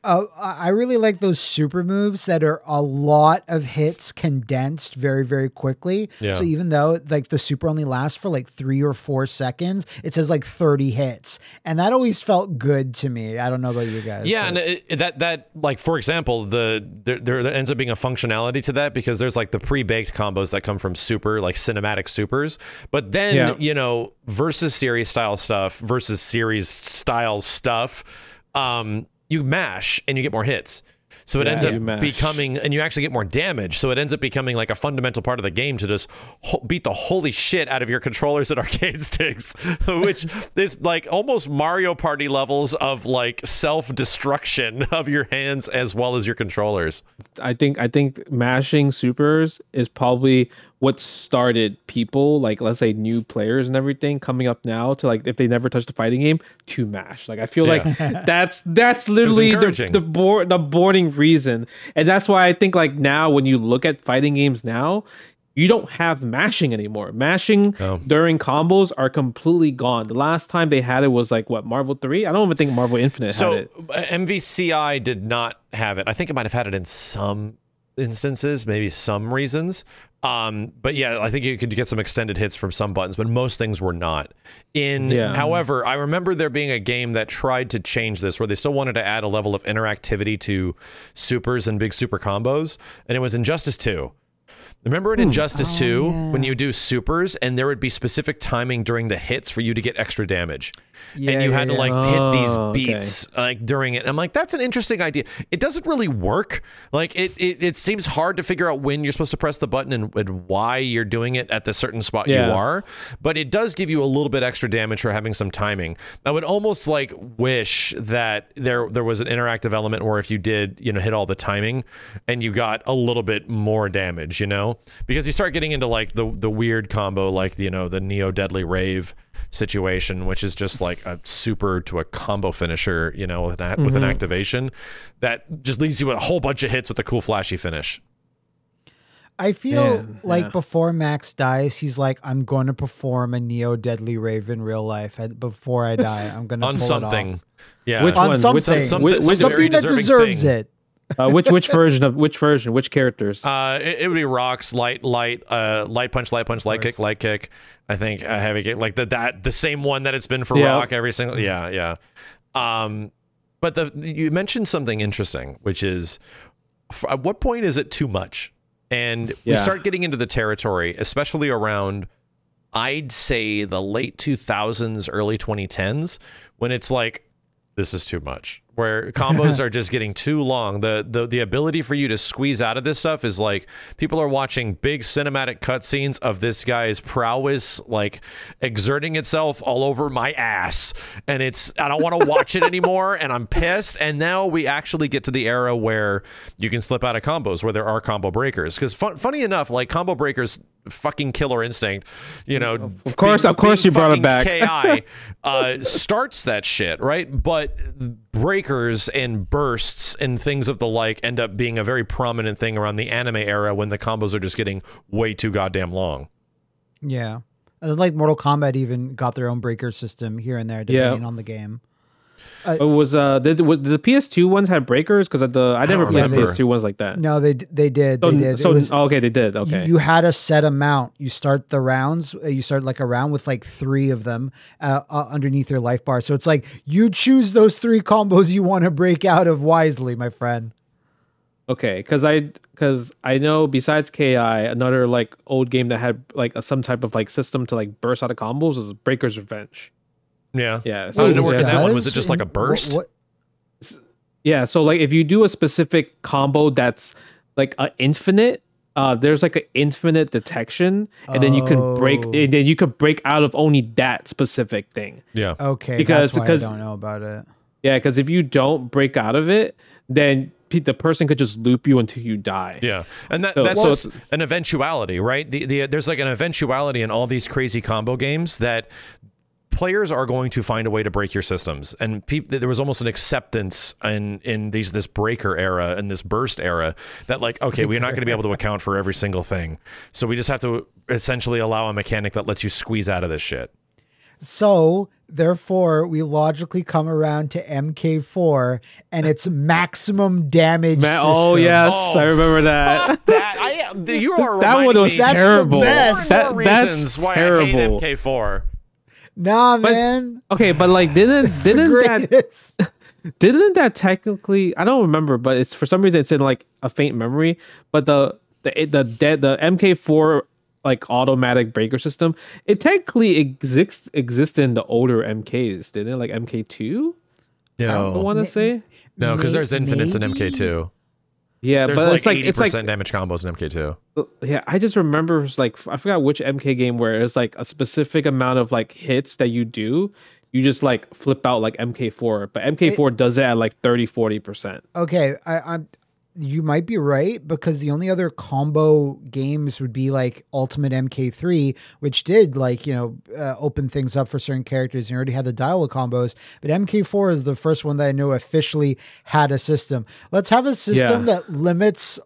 I really like those super moves that are a lot of hits condensed very, very quickly. So even though like the super only lasts for like 3 or 4 seconds, it says like 30 hits, and that always felt good to me. I don't know about you guys. Yeah, but. And that like, for example, there ends up being a functionality to that, because there's like the pre-baked combos that come from super, like cinematic supers, but then you know, versus series style stuff, you mash and you get more hits. So it ends up becoming, and you actually get more damage. So it ends up becoming like a fundamental part of the game to just beat the holy shit out of your controllers and arcade sticks, which is like almost Mario Party levels of like self-destruction of your hands as well as your controllers. I think mashing supers is probably what started people, like let's say new players and everything coming up now, to like, if they never touched a fighting game, to mash. Like I feel like that's literally the boarding reason. And that's why I think like now when you look at fighting games now, you don't have mashing anymore. Mashing during combos are completely gone. The last time they had it was like what, Marvel 3? I don't even think Marvel Infinite had it. MVCI did not have it. I think it might have had it in some instances, maybe some reasons. But yeah, I think you could get some extended hits from some buttons, but most things were not. However, I remember there being a game that tried to change this, where they still wanted to add a level of interactivity to supers and big super combos, and it was Injustice 2. Remember in Injustice 2 when you do supers and there would be specific timing during the hits for you to get extra damage, and you had to like hit these beats like during it. And I'm like, that's an interesting idea. It doesn't really work. Like it seems hard to figure out when you're supposed to press the button and why you're doing it at the certain spot you are, but it does give you a little bit extra damage for having some timing. I would almost like wish that there was an interactive element where if you did, you know, hit all the timing and you got a little bit more damage, you know, because you start getting into like the weird combo, like, you know, the Neo Deadly Rave situation, which is just like a super to a combo finisher, you know, with an activation that just leaves you with a whole bunch of hits with a cool flashy finish. I feel like before Max dies, he's like, I'm going to perform a Neo Deadly Rave in real life. Before I die, I'm going to on pull something. It off. Yeah, on something. Something that deserves it. Which characters? It would be rocks, light punch, light kick. I think a heavy kick, like the same one that it's been for rock every single. Yeah. But you mentioned something interesting, which is at what point is it too much? And we start getting into the territory, especially around, I'd say, the late 2000s, early 2010s, when it's like, this is too much, where combos are just getting too long. The ability for you to squeeze out of this stuff is like, people are watching big cinematic cutscenes of this guy's prowess like exerting itself all over my ass, and I don't want to watch it anymore, and I'm pissed. And now we actually get to the era where you can slip out of combos, where there are combo breakers, because funny enough, like, combo breakers, fucking Killer Instinct, of course you brought it back. KI starts that shit, right? But breakers and bursts and things of the like end up being a very prominent thing around the anime era, when the combos are just getting way too goddamn long. Yeah, like Mortal Kombat even got their own breaker system here and there, depending on the game. Did the PS2 ones have breakers? Because I never played PS2 ones like that. No, they did. They did. Okay, they did. Okay, you had a set amount. You start the rounds. You start like a round with like 3 of them underneath your life bar. So it's like you choose those 3 combos you want to break out of wisely, my friend. Okay, because I know besides KI, another like old game that had like some type of like system to like burst out of combos is Breaker's Revenge. Yeah. So did it work in that one? Was it just like a burst? What? Yeah. So like if you do a specific combo that's like an infinite, there's like an infinite detection, and then you can break out of only that specific thing. Yeah. Okay. Because I don't know about it. Yeah, because if you don't break out of it, then the person could just loop you until you die. Yeah, and that's just an eventuality, right? There's like an eventuality in all these crazy combo games that players are going to find a way to break your systems, and there was almost an acceptance in this breaker era and this burst era that, like, okay, we're not going to be able to account for every single thing, so we just have to essentially allow a mechanic that lets you squeeze out of this shit. So therefore, we logically come around to MK4 and its maximum damage system. Oh yes, I remember that. You are that one was terrible. That's why terrible. I hate MK4. Nah, man. Okay, but like, didn't that technically? I don't remember, but it's for some reason it's in like a faint memory. But the MK4 like automatic breaker system, it technically existed in the older MKs, didn't it? Like MK2. No, I want to say no, because there's infinites in MK2. Yeah, there's but like 80% damage combos in MK2. Yeah, I just remember like I forgot which MK game where it's like a specific amount of like hits that you do, you just like flip out like MK4, but MK4 does it at like 30-40%. Okay, you might be right, because the only other combo games would be like Ultimate MK3, which did like, open things up for certain characters and already had the dialogue combos. But MK4 is the first one that I know officially had a system. Let's have a system that limits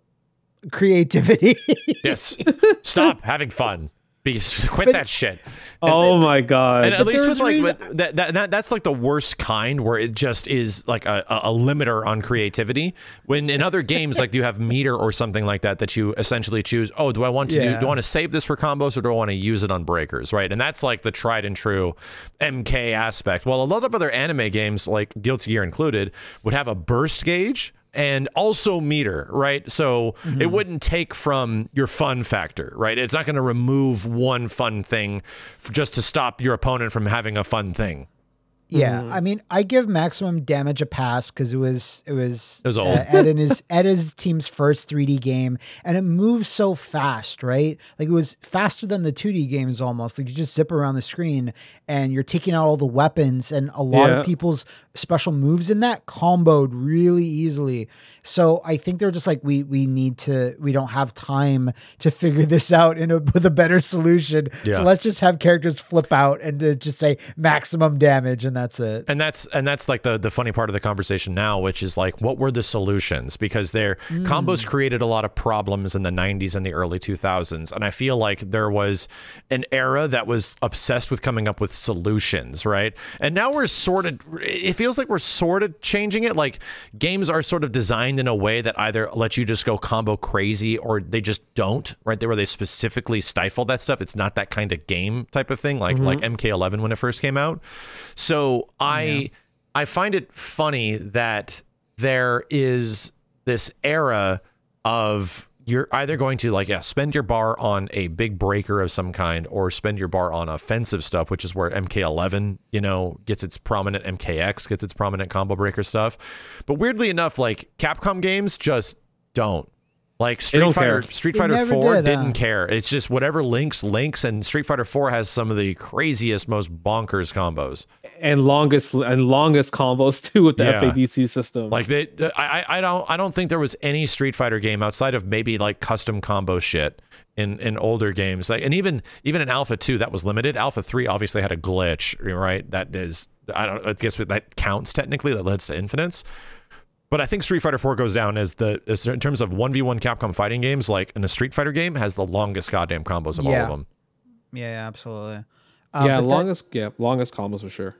creativity. Yes. Stop having fun. Quit that shit. My god! And at least with like that's like the worst kind, where it just is like a limiter on creativity. When in other games, like you have meter or something like that you essentially choose. Oh, do I want to do I want to save this for combos, or do I want to use it on breakers? Right, and that's like the tried and true MK aspect. Well, a lot of other anime games, like Guilty Gear included, would have a burst gauge and also meter, right? So it wouldn't take from your fun factor, right? It's not going to remove one fun thing just to stop your opponent from having a fun thing. Yeah, I mean, I give maximum damage a pass because it was old. Ed his team's first 3D game, and it moves so fast, right? Like it was faster than the 2D games almost. Like you just zip around the screen and you're taking out all the weapons, and a lot of people's special moves in that comboed really easily. So I think they're just like, we don't have time to figure this out with a better solution. Yeah. So let's just have characters flip out and to just say maximum damage, and that's it. And that's like the funny part of the conversation now, which is like, what were the solutions? Because combos created a lot of problems in the 90s and the early 2000s. And I feel like there was an era that was obsessed with coming up with solutions, right? And now it feels like we're sort of changing it. Like games are sort of designed in a way that either let you just go combo crazy or they just don't, right? Where they specifically stifle that stuff. It's not that kind of game type of thing, like MK11 when it first came out. So I find it funny that there is this era of you're either going to spend your bar on a big breaker of some kind or spend your bar on offensive stuff, which is where MK11, gets its prominent, MKX gets its prominent combo breaker stuff. But weirdly enough, like Capcom games just don't. Like Street Fighter 4 didn't care. It's just whatever links, and Street Fighter 4 has some of the craziest, most bonkers combos and longest combos too with the FADC system. Like I don't think there was any Street Fighter game outside of maybe like custom combo shit in older games. Like, and even in Alpha 2 that was limited. Alpha 3 obviously had a glitch, right? That is, I guess that counts technically. That leads to infinites. But I think Street Fighter 4 goes down as in terms of 1v1 Capcom fighting games, like in a Street Fighter game, has the longest goddamn combos of all of them. Yeah, absolutely. Longest combos for sure.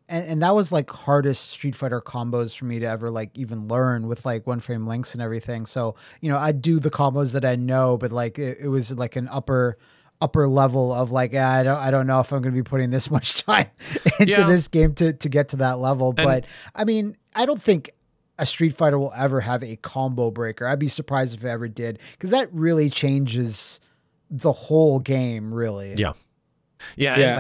And that was like hardest Street Fighter combos for me to ever like even learn with like one frame links and everything. So, I do the combos that I know, but like it was like an upper level of like, I don't know if I'm going to be putting this much time into this game to get to that level. But I mean, I don't think a Street Fighter will ever have a combo breaker. I'd be surprised if it ever did, because that really changes the whole game, really. Yeah.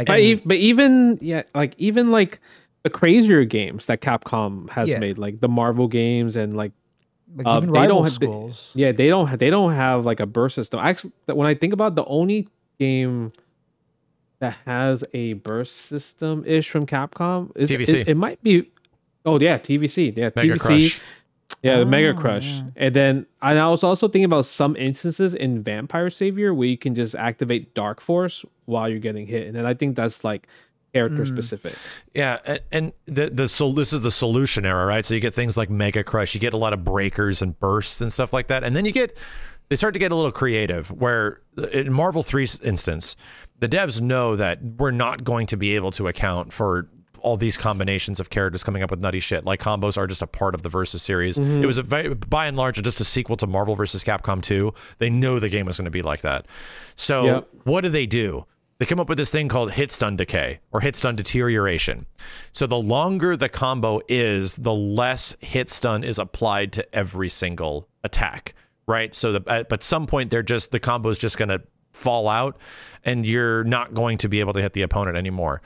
But even the crazier games that Capcom has made, like the Marvel games and like even Rival Schools. They don't have like a burst system. Actually, when I think about the only game that has a burst system ish from Capcom is TVC. It might be. Oh yeah, TVC. Yeah, Mega TVC. Crush. Yeah, the Mega Crush. Yeah. And then I was also thinking about some instances in Vampire Savior where you can just activate Dark Force while you're getting hit. And then I think that's like character specific. Yeah, and this is the solution era, right? So you get things like Mega Crush, you get a lot of breakers and bursts and stuff like that. And then they start to get a little creative, where in Marvel 3's instance, the devs know that we're not going to be able to account for all these combinations of characters coming up with nutty shit. Like combos are just a part of the Versus series. It was by and large just a sequel to Marvel vs. Capcom 2. They know the game was going to be like that. So what do? They come up with this thing called hit stun decay or hit stun deterioration. So the longer the combo is, the less hit stun is applied to every single attack, right? So but some point the combo is just going to fall out and you're not going to be able to hit the opponent anymore.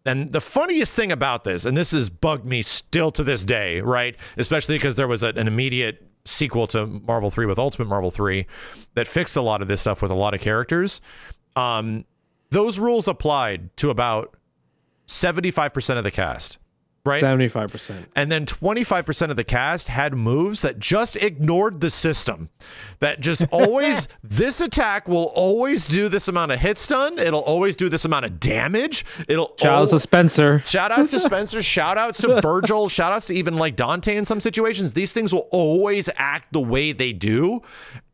And the funniest thing about this, and this has bugged me still to this day, right? Especially because there was an immediate sequel to Marvel 3 with Ultimate Marvel 3 that fixed a lot of this stuff with a lot of characters. Those rules applied to about 75% of the cast, right? 75%. And then 25% of the cast had moves that just ignored the system. That just always, this attack will always do this amount of hit stun. It'll always do this amount of damage. Shout outs to Spencer. Shout outs to Spencer. Shout outs to Virgil. Shout outs to even like Dante in some situations. These things will always act the way they do.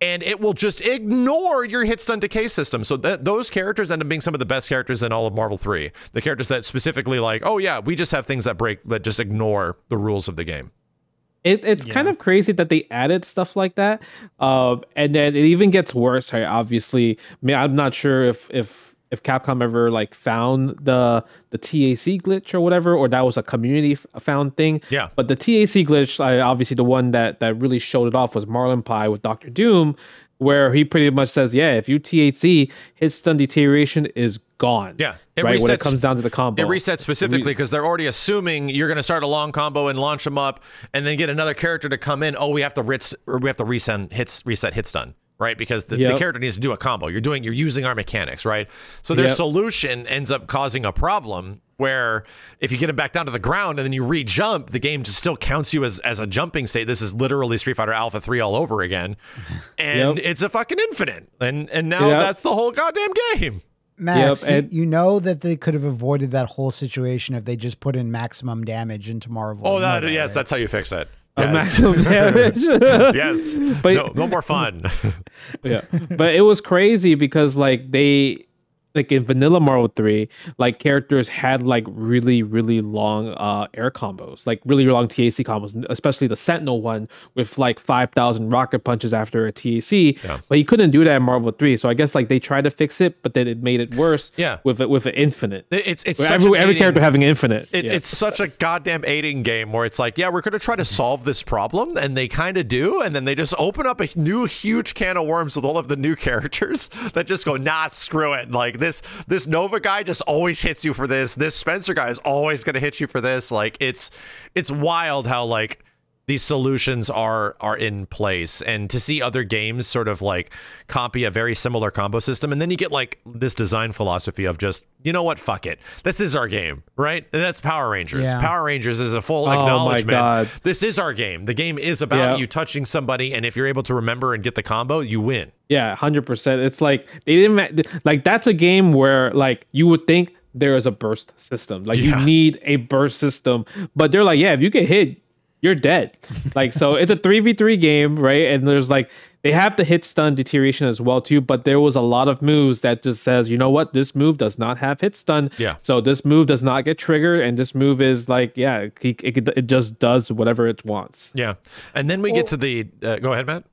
And it will just ignore your hit stun decay system. So those characters end up being some of the best characters in all of Marvel 3. The characters that specifically like, oh yeah, we just have things that just ignore the rules of the game. It's kind of crazy that they added stuff like that. And then it even gets worse, right? Obviously, I'm not sure if Capcom ever like found the TAC glitch or whatever, or that was a community found thing. Yeah. But the TAC glitch, obviously the one that really showed it off was Marlin Pie with Dr. Doom, where he pretty much says, yeah, if you TAC, hit stun deterioration is gone. Yeah. Right, when it comes down to the combo. It resets specifically because they're already assuming you're going to start a long combo and launch them up and then get another character to come in. Oh, we have to reset hit stun. Right, because the character needs to do a combo. You're using our mechanics, right? So their solution ends up causing a problem where if you get him back down to the ground and then you re-jump, the game just still counts you as a jumping state. This is literally Street Fighter Alpha 3 all over again, and it's a fucking infinite. And now that's the whole goddamn game. Max, you know that they could have avoided that whole situation if they just put in maximum damage into Marvel. Oh, yes, that's how you fix it. Yes. Maximum damage. Yes, but no more fun. Yeah, but it was crazy because like in vanilla Marvel 3, like characters had like really, really long air combos, like really long TAC combos, especially the Sentinel one with like 5,000 rocket punches after a TAC. Yeah. But you couldn't do that in Marvel 3. So I guess like they tried to fix it, but then it made it worse. Yeah. With an infinite. It's every character having infinite. It's such a goddamn aiding game where it's like, yeah, we're gonna try to solve this problem, and they kind of do, and then they just open up a new huge can of worms with all of the new characters that just go, nah, screw it, like this Nova guy just always hits you for this. This Spencer guy is always going to hit you for this. Like it's wild how like these solutions are in place, and to see other games sort of like copy a very similar combo system, and then you get like this design philosophy of just, you know what, fuck it, this is our game, right? And that's Power Rangers. Yeah. Power Rangers is a full acknowledgement. My God. This is our game. The game is about you touching somebody, and if you're able to remember and get the combo, you win. Yeah, 100%. It's like they didn't like, that's a game where like you would think there is a burst system, like you need a burst system, but they're like, yeah, if you get hit, you're dead. Like, so it's a 3v3 game, right? And there's like, they have the hit stun deterioration as well too, but there was a lot of moves that just says, you know what, this move does not have hit stun. Yeah. So this move does not get triggered, and this move is like, yeah, it just does whatever it wants. Yeah. And then we get to the, go ahead, Matt.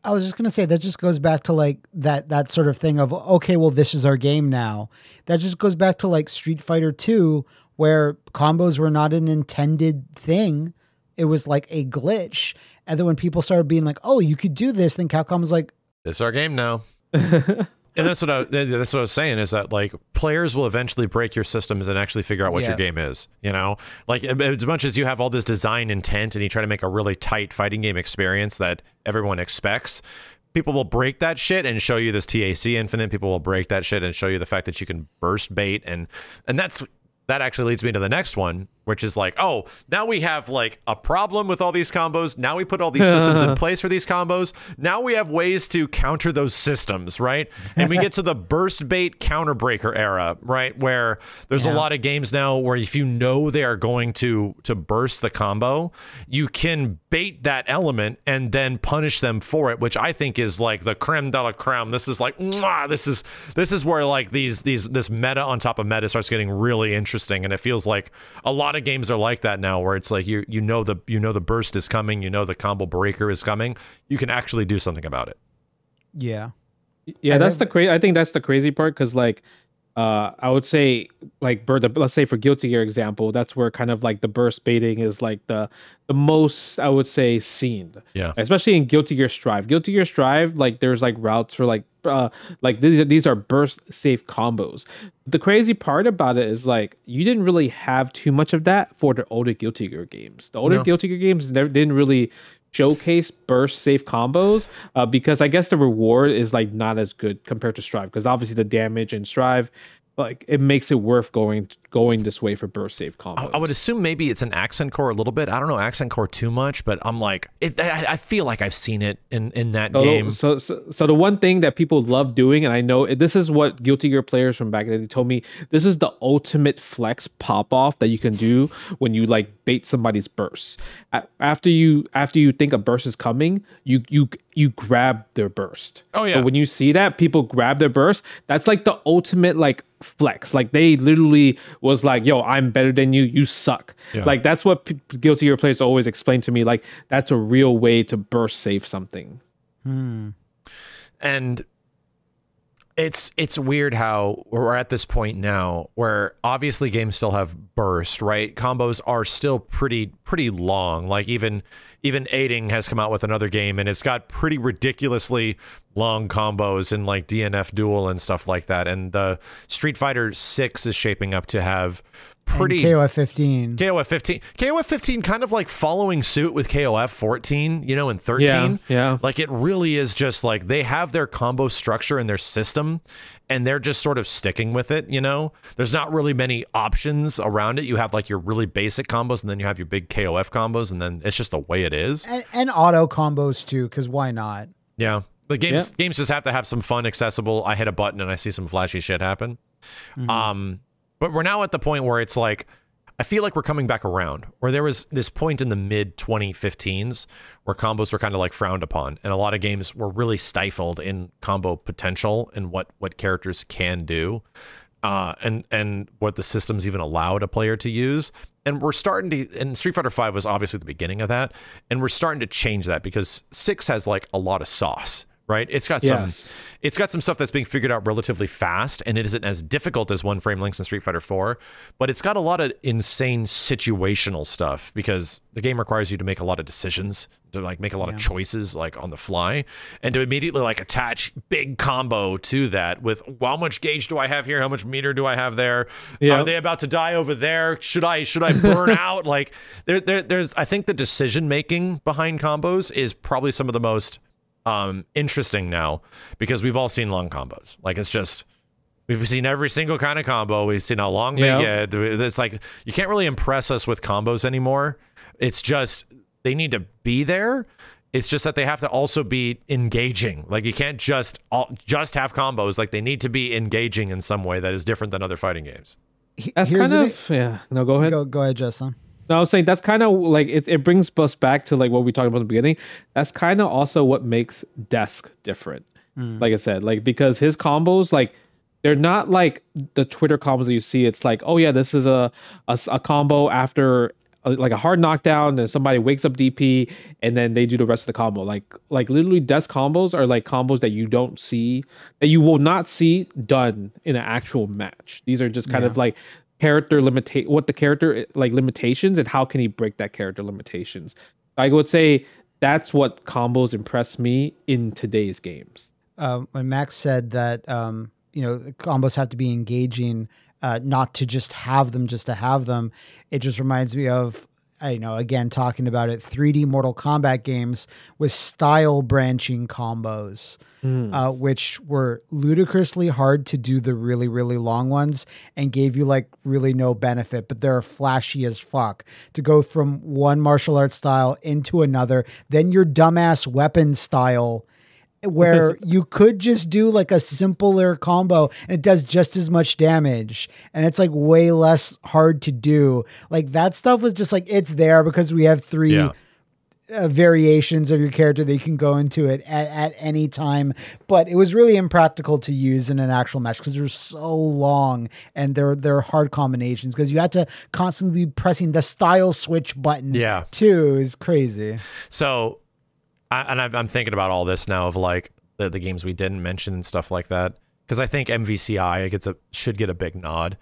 I was just going to say, that just goes back to like that sort of thing of, okay, well, this is our game now. That just goes back to like Street Fighter 2, where combos were not an intended thing. It was like a glitch. And then when people started being like, oh, you could do this, then Capcom was like, this is our game now. And that's what I was saying, is that like players will eventually break your systems and actually figure out what your game is, you know, like as much as you have all this design intent and you try to make a really tight fighting game experience that everyone expects, people will break that shit and show you this TAC infinite. People will break that shit and show you the fact that you can burst bait. And that actually leads me to the next one, which is like, oh, now we have like a problem with all these combos. Now we put all these systems in place for these combos. Now we have ways to counter those systems, right? And we get to the burst bait counter breaker era, right? Where there's a lot of games now where if you know they are going to burst the combo, you can bait that element and then punish them for it, which I think is like the creme de la creme. This is like, this is where like this meta on top of meta starts getting really interesting, and it feels like a lot of games are like that now, where it's like you know the burst is coming, you know the combo breaker is coming, you can actually do something about it. Yeah, that's I think that's the crazy part, because like I would say like let's say for Guilty Gear example, that's where kind of like the burst baiting is like the most, I would say, seen. Yeah, especially in Guilty Gear Strive. Guilty Gear Strive, like there's like routes for like these are burst safe combos. The crazy part about it is like you didn't really have too much of that for the older Guilty Gear games. The older Guilty Gear games didn't really showcase burst safe combos because I guess the reward is like not as good compared to Strive, because obviously the damage in Strive, like it makes it worth going this way for burst safe combos. I would assume maybe it's an Accent Core a little bit. I don't know Accent Core too much, but I'm like, I feel like I've seen it in that game. So the one thing that people love doing, and I know this is what Guilty Gear players from back then, they told me this is the ultimate flex pop off that you can do when you like bait somebody's burst. After you think a burst is coming, you grab their burst. Oh yeah. So when you see that people grab their burst, that's like the ultimate like flex. Like they literally was like, yo, I'm better than you, you suck. Yeah. Like that's what Guilty Gear players always explain to me, like that's a real way to burst save something. And it's weird how we're at this point now where obviously games still have burst, right? Combos are still pretty long. Like even Aiding has come out with another game and it's got pretty ridiculously long combos in like DNF Duel and stuff like that. And the Street Fighter 6 is shaping up to have pretty KOF 15 KOF 15 kind of like following suit with KOF 14, you know, and 13. Yeah. Like it really is just like they have their combo structure and their system and they're just sort of sticking with it, you know. There's not really many options around it. You have like your really basic combos and then you have your big KOF combos and then it's just the way it is. And auto combos too, because why not? Yeah. The games just have to have some fun, accessible, I hit a button and I see some flashy shit happen. But we're now at the point where it's like, I feel like we're coming back around, where there was this point in the mid 2015s where combos were kind of like frowned upon, and a lot of games were really stifled in combo potential and what characters can do, and what the systems even allowed a player to use. And we're starting to, and Street Fighter V was obviously the beginning of that, and we're starting to change that because 6 has like a lot of sauce. Right, it's got some stuff that's being figured out relatively fast, and it isn't as difficult as One Frame Links in Street Fighter 4, but it's got a lot of insane situational stuff because the game requires you to make a lot of decisions, to like make a lot of choices like on the fly, and to immediately like attach big combo to that with, well, how much gauge do I have here? How much meter do I have there? Are they about to die over there? Should I burn out? Like there's I think the decision making behind combos is probably some of the most interesting now, because we've all seen long combos. Like, it's just, we've seen every single kind of combo. We've seen how long they get. It's like, you can't really impress us with combos anymore. It's just, they need to be there. It's just that they have to also be engaging. Like, you can't just have combos. Like, they need to be engaging in some way that is different than other fighting games. That's kind of, no, go ahead. Go ahead, Justin. No, I was saying that's kind of like it brings us back to like what we talked about in the beginning. That's kind of also what makes Desk different. Like I said, like, because his combos, like, they're not like the Twitter combos that you see. It's like, oh yeah, this is a combo after like a hard knockdown, and somebody wakes up DP, and then they do the rest of the combo. Like literally, Desk combos are like combos that you don't see, that you will not see done in an actual match. These are just kind of like character limitations, and how can he break that character limitations. I would say that's what combos impress me in today's games. When Max said that combos have to be engaging, not to just have them just to have them, it just reminds me of, again, talking about it, 3D Mortal Kombat games with style branching combos, which were ludicrously hard to do, the really, really long ones, and gave you like really no benefit, but they're flashy as fuck to go from one martial arts style into another. Then your dumbass weapon style, where you could just do like a simpler combo and it does just as much damage, and it's like way less hard to do. Like, that stuff was just like, it's there because we have three variations of your character that you can go into it at any time, but it was really impractical to use in an actual match because they're so long, and they're hard combinations because you had to constantly be pressing the style switch button too. Is crazy. So I'm thinking about all this now of like the games we didn't mention and stuff like that, because I think MVCI should get a big nod.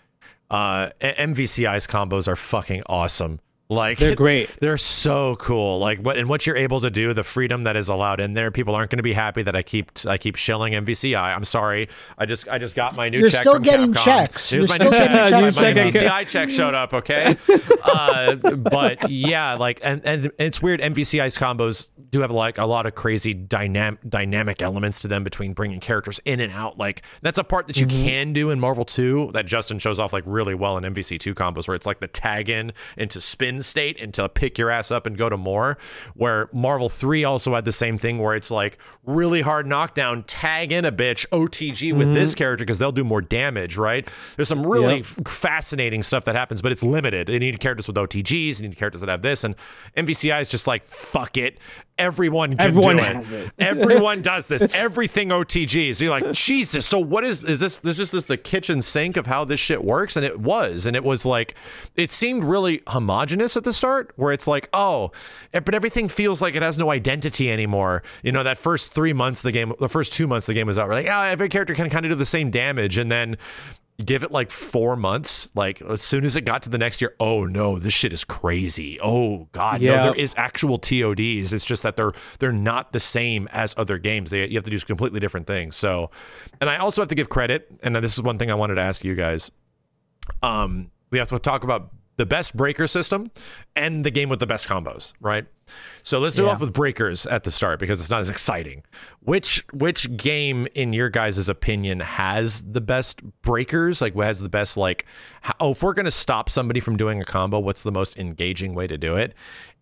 MVCI's combos are fucking awesome. Like, they're great. They're so cool. Like, what you're able to do, the freedom that is allowed in there. People aren't going to be happy that I keep shilling MVCI. I'm sorry. I just got my new check. You're still from getting Capcom. checks. Here's my new check. My MVCI check showed up. Okay. But yeah, like, and it's weird. MVCI's combos do have like a lot of crazy dynamic elements to them between bringing characters in and out. Like, that's a part that you can do in Marvel 2 that Justin shows off like really well in MVC2 combos, where it's like the tag in into spin state and to pick your ass up and go to more, where Marvel 3 also had the same thing where it's like really hard knockdown, tag in a bitch, OTG with this character because they'll do more damage, right? There's some really fascinating stuff that happens, but it's limited. They need characters with OTGs, they need characters that have this, and MVCI is just like, fuck it. Everyone can do it. Everyone does this. Everything OTGs. So you're like, Jesus. So what is this? This is the kitchen sink of how this shit works, and it was like, it seemed really homogenous at the start, where it's like, oh, but everything feels like it has no identity anymore. That first 3 months the first 2 months the game was out, we're like, every character can kind of do the same damage, and then give it like 4 months, like as soon as it got to the next year, oh no, this shit is crazy. Oh god, no, there is actual TODs. It's just that they're not the same as other games. You have to do completely different things. So, and I also have to give credit, and this is one thing I wanted to ask you guys. We have to talk about the best breaker system and the game with the best combos, right? So let's do off with breakers at the start because it's not as exciting. Which game, in your guys' opinion, has the best breakers? Like, what has the best, like, if we're going to stop somebody from doing a combo, what's the most engaging way to do it?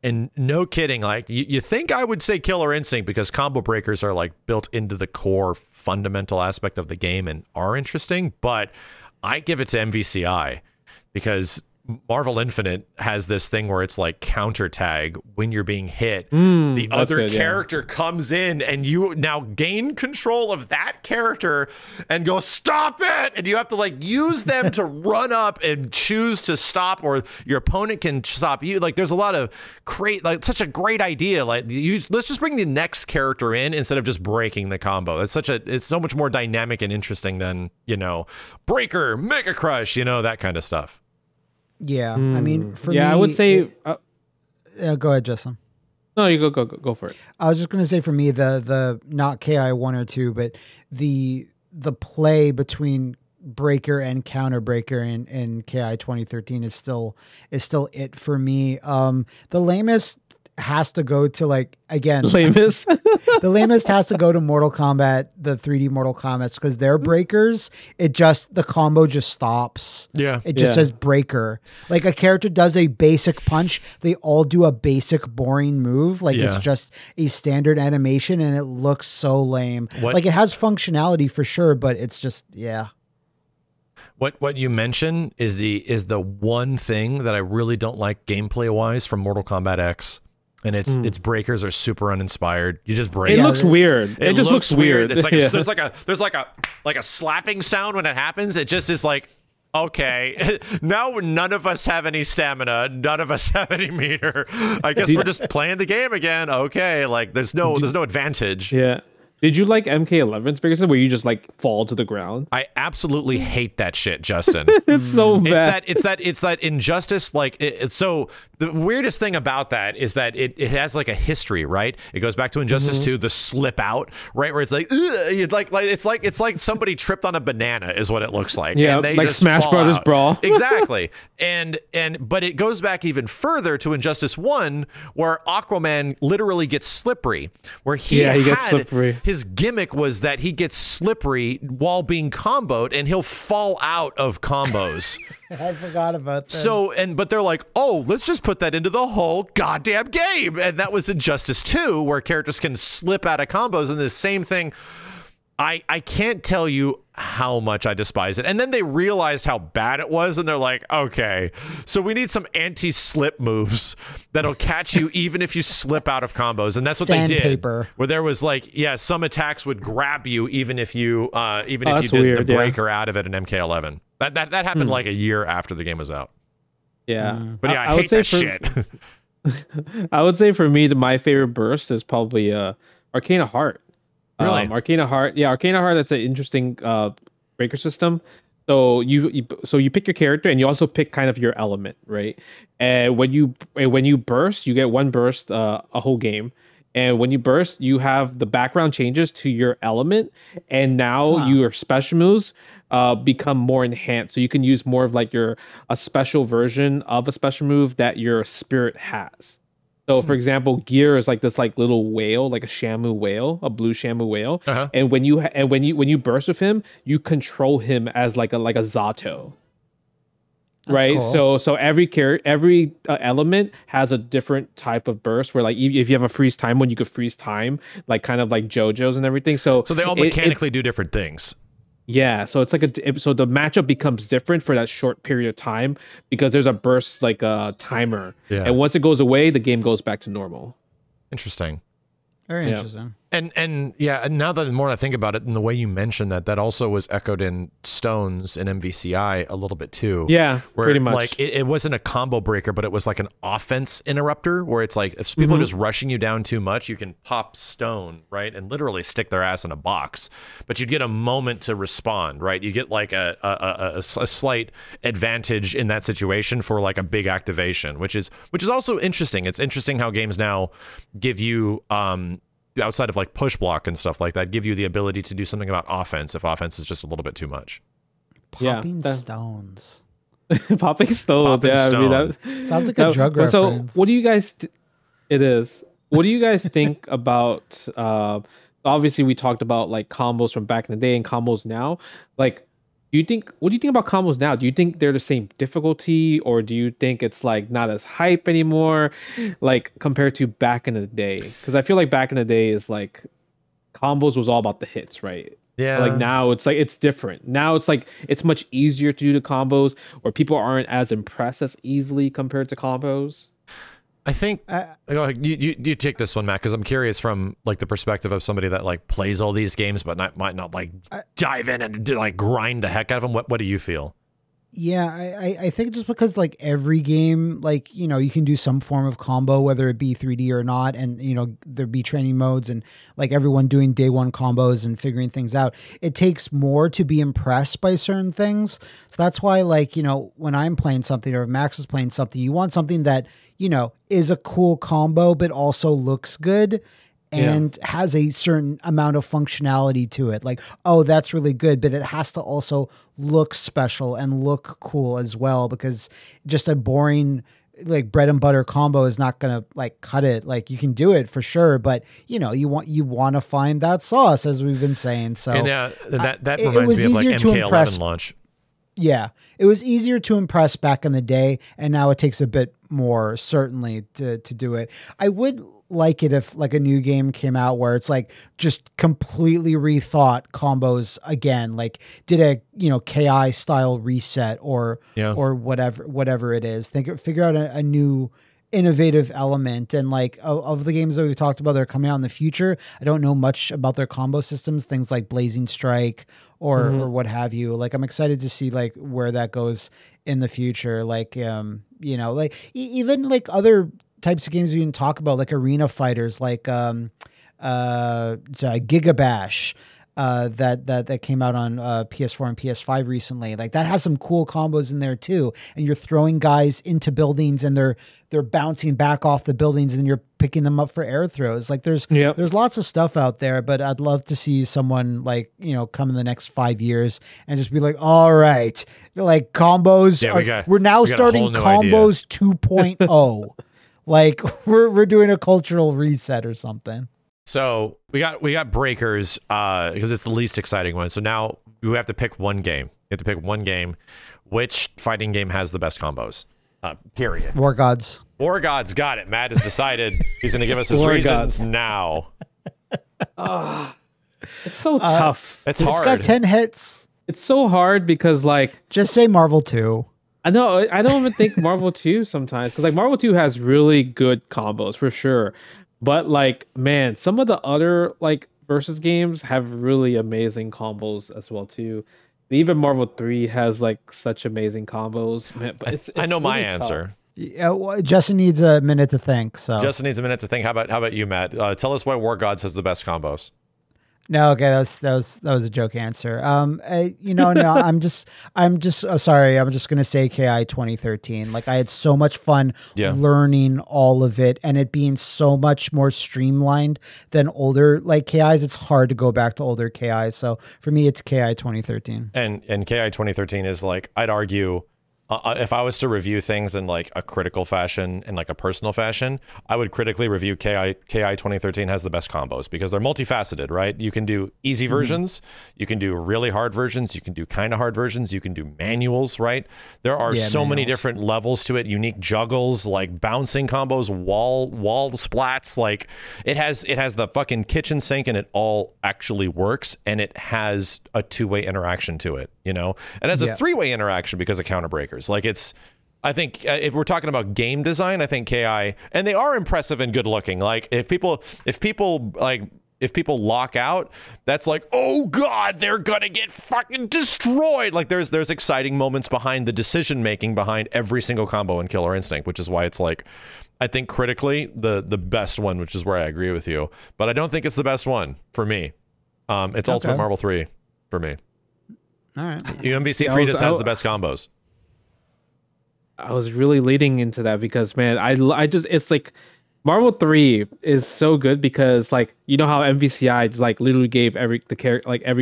And no kidding, like, you think I would say Killer Instinct because combo breakers are like built into the core fundamental aspect of the game and are interesting, but I give it to MVCI because Marvel Infinite has this thing where it's like counter tag when you're being hit. The other character comes in and you now gain control of that character and go, stop it! And you have to like use them to run up and choose to stop, or your opponent can stop you. Like there's a lot of such a great idea. Like let's just bring the next character in instead of just breaking the combo. It's so much more dynamic and interesting than, Breaker, Mega Crush, that kind of stuff. Yeah, I mean, for me, I would say. Go ahead, Justin. No, you go for it. I was just going to say, for me, the not KI 1 or 2, but the play between Breaker and Counter Breaker in KI 2013 is still it for me. The lamest has to go to the lamest has to go to Mortal Kombat, the 3D Mortal Kombat, because their breakers, the combo just stops. Yeah. It just says breaker. Like a character does a basic punch, they all do a basic boring move. It's just a standard animation and it looks so lame. Like it has functionality for sure, but it's just, What you mention is the one thing that I really don't like gameplay wise from Mortal Kombat X. And its breakers are super uninspired. You just break. It looks weird. It just looks weird. It's like there's like a slapping sound when it happens. It just is like, okay, now none of us have any stamina. None of us have any meter. I guess we're just playing the game again. Okay, like there's no advantage. Yeah. Did you like MK11's breakers where you just like fall to the ground? I absolutely hate that shit, Justin. It's so bad. It's that Injustice. So the weirdest thing about that is that it has like a history, right? It goes back to Injustice 2, the slip out, right, where it's like, it's like somebody tripped on a banana is what it looks like. Yeah, and they like just Smash Brothers Brawl. Exactly. But it goes back even further to Injustice 1, where Aquaman literally gets slippery, where he gets slippery. His gimmick was that he gets slippery while being comboed and he'll fall out of combos. I forgot about this. But they're like, oh, let's just put that into the whole goddamn game. And that was Injustice 2, where characters can slip out of combos, and the same thing. I can't tell you how much I despise it. And then they realized how bad it was, and they're like, okay, so we need some anti-slip moves that'll catch you even if you slip out of combos. And that's what they did. Where there was like, some attacks would grab you even if you did the breaker out of it in MK11. That happened like a year after the game was out. Yeah. But I hate that shit. I would say for me, my favorite burst is probably Arcana Heart. Really? Arcana Heart. Yeah, Arcana Heart, that's an interesting breaker system. So you pick your character and you also pick kind of your element, right? And when you burst, you get one burst a whole game. And when you burst, you have the background changes to your element, and now your special moves become more enhanced. So you can use more of like a special version of a special move that your spirit has. So, for example, Gear is like this like little whale, like a Shamu whale, a blue Shamu whale. Uh-huh. And when you burst with him, you control him as like a Zato. That's right. Cool. So every element has a different type of burst. Where like if you have a freeze time one, you could freeze time, like kind of like JoJo's and everything. So they all mechanically do different things. Yeah, so it's like so the matchup becomes different for that short period of time because there's a burst like a timer, and once it goes away, the game goes back to normal. Interesting. Very interesting. And now that the more I think about it, and the way you mentioned that also was echoed in Stones and MVCI a little bit too. Yeah, where pretty much. Like it wasn't a combo breaker, but it was like an offense interrupter, where it's like if people are just rushing you down too much, you can pop Stone, right, and literally stick their ass in a box. But you'd get a moment to respond, right? You get like a slight advantage in that situation for like a big activation, which is also interesting. It's interesting how games now give you outside of like push block and stuff like that, give you the ability to do something about offense if offense is just a little bit too much. Popping stones. Popping stones. I mean, that sounds like a drug reference. So what do you guys it is. What do you guys think about obviously we talked about like combos from back in the day and combos now. Like what do you think about combos now? Do you think they're the same difficulty, or do you think it's like not as hype anymore, like compared to back in the day? Because I feel like back in the day is like combos was all about the hits, right? Yeah. Like now it's different. Now it's like it's much easier to do the combos where people aren't as impressed as easily compared to combos. I think you take this one, Matt, because I'm curious from like the perspective of somebody that like plays all these games but might not like dive in and like grind the heck out of them. What do you feel? Yeah, I think just because like every game, like, you know, you can do some form of combo, whether it be 3D or not, and, you know, there be training modes and like everyone doing day one combos and figuring things out. It takes more to be impressed by certain things. So that's why, like, you know, when I'm playing something or if Max is playing something, you want something that, you know, is a cool combo, but also looks good and has a certain amount of functionality to it. Like, oh, that's really good, but it has to also look special and look cool as well, because just a boring like bread and butter combo is not going to like cut it. Like you can do it for sure, but you know, you want to find that sauce, as we've been saying. So and that reminds me of like MK11 launch. Yeah, it was easier to impress back in the day, and now it takes a bit more certainly to do it. I would like it if like a new game came out where it's like just completely rethought combos again, like did a, you know, KI style reset or whatever it is. Figure out a new innovative element. And like of the games that we've talked about that are coming out in the future, I don't know much about their combo systems, things like Blazing Strike or what have you. Like I'm excited to see like where that goes in the future. Like you know, like even like other types of games we can talk about, like arena fighters, like Gigabash, that came out on PS4 and PS5 recently. Like that has some cool combos in there too. And you're throwing guys into buildings and they're bouncing back off the buildings and you're picking them up for air throws. Like there's lots of stuff out there, but I'd love to see someone like, you know, come in the next 5 years and just be like, all right, like combos. We're now starting combos 2.0. Like we're doing a cultural reset or something. So we got Breakers because it's the least exciting one. So now we have to pick one game. You have to pick one game. Which fighting game has the best combos? Period. War Gods. War Gods. Got it. Matt has decided he's going to give us his reasons now. It's so tough. It's hard. It's got 10 hits. It's so hard because like just say Marvel 2. I know. I don't even think Marvel 2 sometimes, because like Marvel 2 has really good combos for sure. But like, man, some of the other like versus games have really amazing combos as well too. Even Marvel 3 has like such amazing combos. Man, but it's I know really my tough. answer. Yeah, well, Justin needs a minute to think. So Justin needs a minute to think. How about you, Matt? Tell us why War Gods has the best combos. No, okay, that was a joke answer. You know, no, I'm just sorry. I'm just gonna say KI 2013. Like I had so much fun learning all of it, and it being so much more streamlined than older like KIs. It's hard to go back to older KIs. So for me, it's KI 2013. And KI 2013 is like, I'd argue, if I was to review things in like a critical fashion and like a personal fashion, I would critically review KI 2013 has the best combos because they're multifaceted, right? You can do easy versions, you can do really hard versions, you can do kind of hard versions, you can do manuals, right? There are so many different levels to it, unique juggles, like bouncing combos, wall splats, like it has the fucking kitchen sink and it all actually works, and it has a two-way interaction to it, you know? It has a three-way interaction because of counter breakers. Like it's, I think if we're talking about game design, I think KI, and they are impressive and good looking. Like if people lock out, that's like, oh God, they're gonna get fucking destroyed. Like there's exciting moments behind the decision making behind every single combo in Killer Instinct, which is why it's like, I think critically the best one, which is where I agree with you, but I don't think it's the best one for me. It's Ultimate Marvel 3 for me. All right. UMVC 3 just has the best combos. I was really leading into that because, man, I just, it's like Marvel 3 is so good because, like, you know how MVCI like literally gave every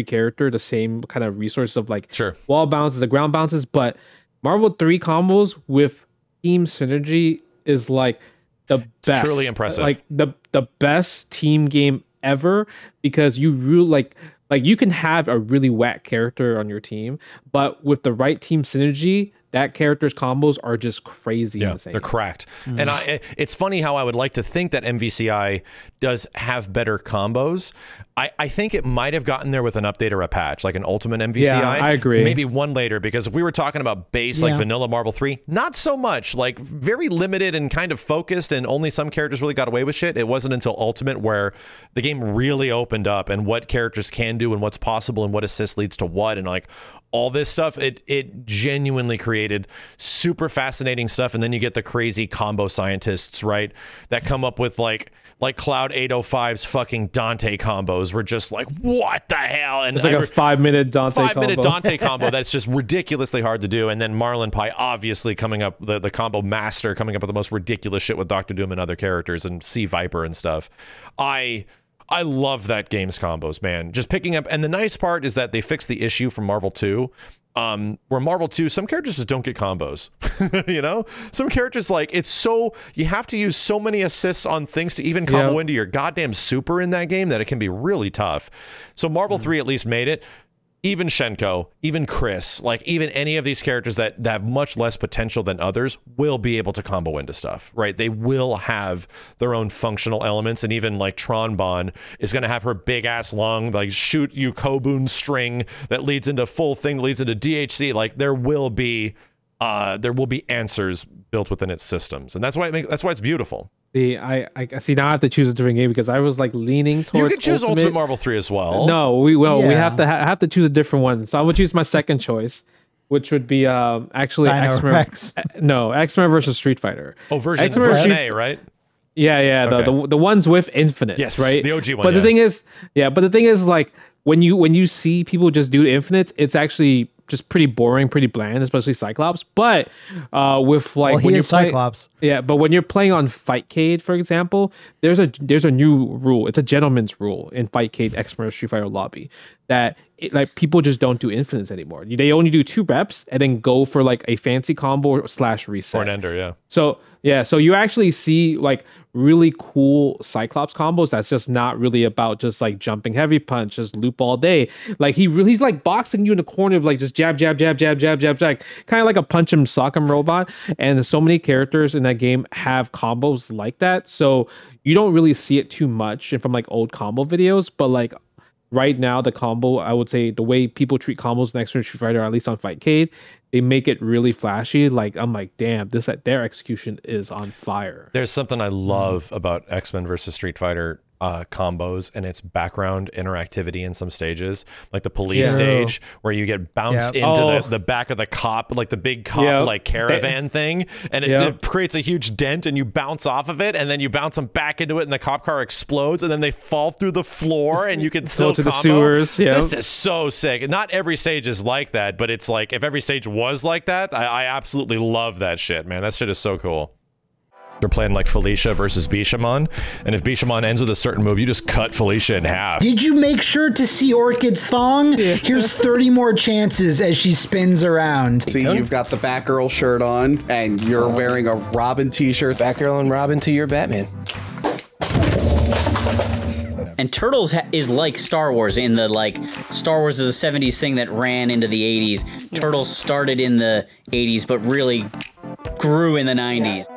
character the same kind of resources of like wall bounces, the ground bounces, but Marvel 3 combos with team synergy is like the best. Truly impressive. Like the best team game ever, because you really like you can have a really whack character on your team, but with the right team synergy, that character's combos are just crazy insane. They're cracked. And it's funny how I would like to think that MVCI does have better combos. I think it might have gotten there with an update or a patch, like an Ultimate MVCI. Yeah, I agree. Maybe one later, because if we were talking about base like vanilla Marvel 3, not so much. Like very limited and kind of focused, and only some characters really got away with shit. It wasn't until Ultimate where the game really opened up and what characters can do and what's possible and what assist leads to what, and like all this stuff. It genuinely created super fascinating stuff. And then you get the crazy combo scientists, right, that come up with like Cloud 805's fucking Dante combos were just like, what the hell? And it's like a 5-minute Dante combo. 5-minute Dante combo that's just ridiculously hard to do. And then Marlon Pi obviously coming up, the combo master, coming up with the most ridiculous shit with Doctor Doom and other characters and Sea Viper and stuff. I love that game's combos, man. Just picking up, and the nice part is that they fixed the issue from Marvel 2. Where Marvel 2, some characters just don't get combos. You know, some characters, like, it's so, you have to use so many assists on things to even combo into your goddamn super in that game that it can be really tough. So Marvel 3 at least made it. Even Shenko, even Chris, like even any of these characters that have much less potential than others will be able to combo into stuff, right? They will have their own functional elements, and even like Tron Bonne is going to have her big ass long, like shoot you Kobun string that leads into full thing, leads into DHC. Like there will be answers built within its systems, and that's why it's beautiful. I see now I have to choose a different game because I was like leaning towards. You can choose Ultimate Marvel 3 as well. No, we have to choose a different one. So I would choose my second choice, which would be actually X-Men. No, X-Men versus Street Fighter. Oh, version A, right? Yeah. Okay. The ones with infinites, yes, right? The OG one. But the thing is, like when you see people just do infinites, it's actually just pretty boring, pretty bland, especially Cyclops. But with like when you're playing Cyclops, but when you're playing on Fightcade, for example, there's a new rule. It's a gentleman's rule in Fightcade X-Men Street Fighter lobby that like people just don't do infinites anymore. They only do 2 reps and then go for like a fancy combo / reset or an ender. Yeah. So you actually see like really cool Cyclops combos that's just not really about just like jumping heavy punch, just loop all day. Like he's like boxing you in the corner of like just jab, kind of like a punch him, sock him robot. And so many characters in that game have combos like that. So you don't really see it too much from like old combo videos, but like right now the combo, I would say the way people treat combos in X-Men Street Fighter, or at least on Fightcade, they make it really flashy. Like I'm like, damn, their execution is on fire. There's something I love about X-Men versus Street Fighter combos, and its background interactivity in some stages, like the police stage where you get bounced into the back of the cop, like the big cop like caravan thing, and it creates a huge dent, and you bounce off of it, and then you bounce them back into it, and the cop car explodes, and then they fall through the floor, and you can still go to the sewers. This is so sick. Not every stage is like that, but it's like if every stage was like that, I absolutely love that shit, man. That shit is so cool. They're playing like Felicia versus Bishamon, and if Bishamon ends with a certain move, you just cut Felicia in half. Did you make sure to see Orchid's thong? Here's 30 more chances as she spins around. See, you've got the Batgirl shirt on, and you're wearing a Robin t-shirt. Batgirl and Robin to your Batman. And Turtles is like Star Wars in the, like, Star Wars is a 70s thing that ran into the 80s. Turtles started in the 80s, but really grew in the 90s.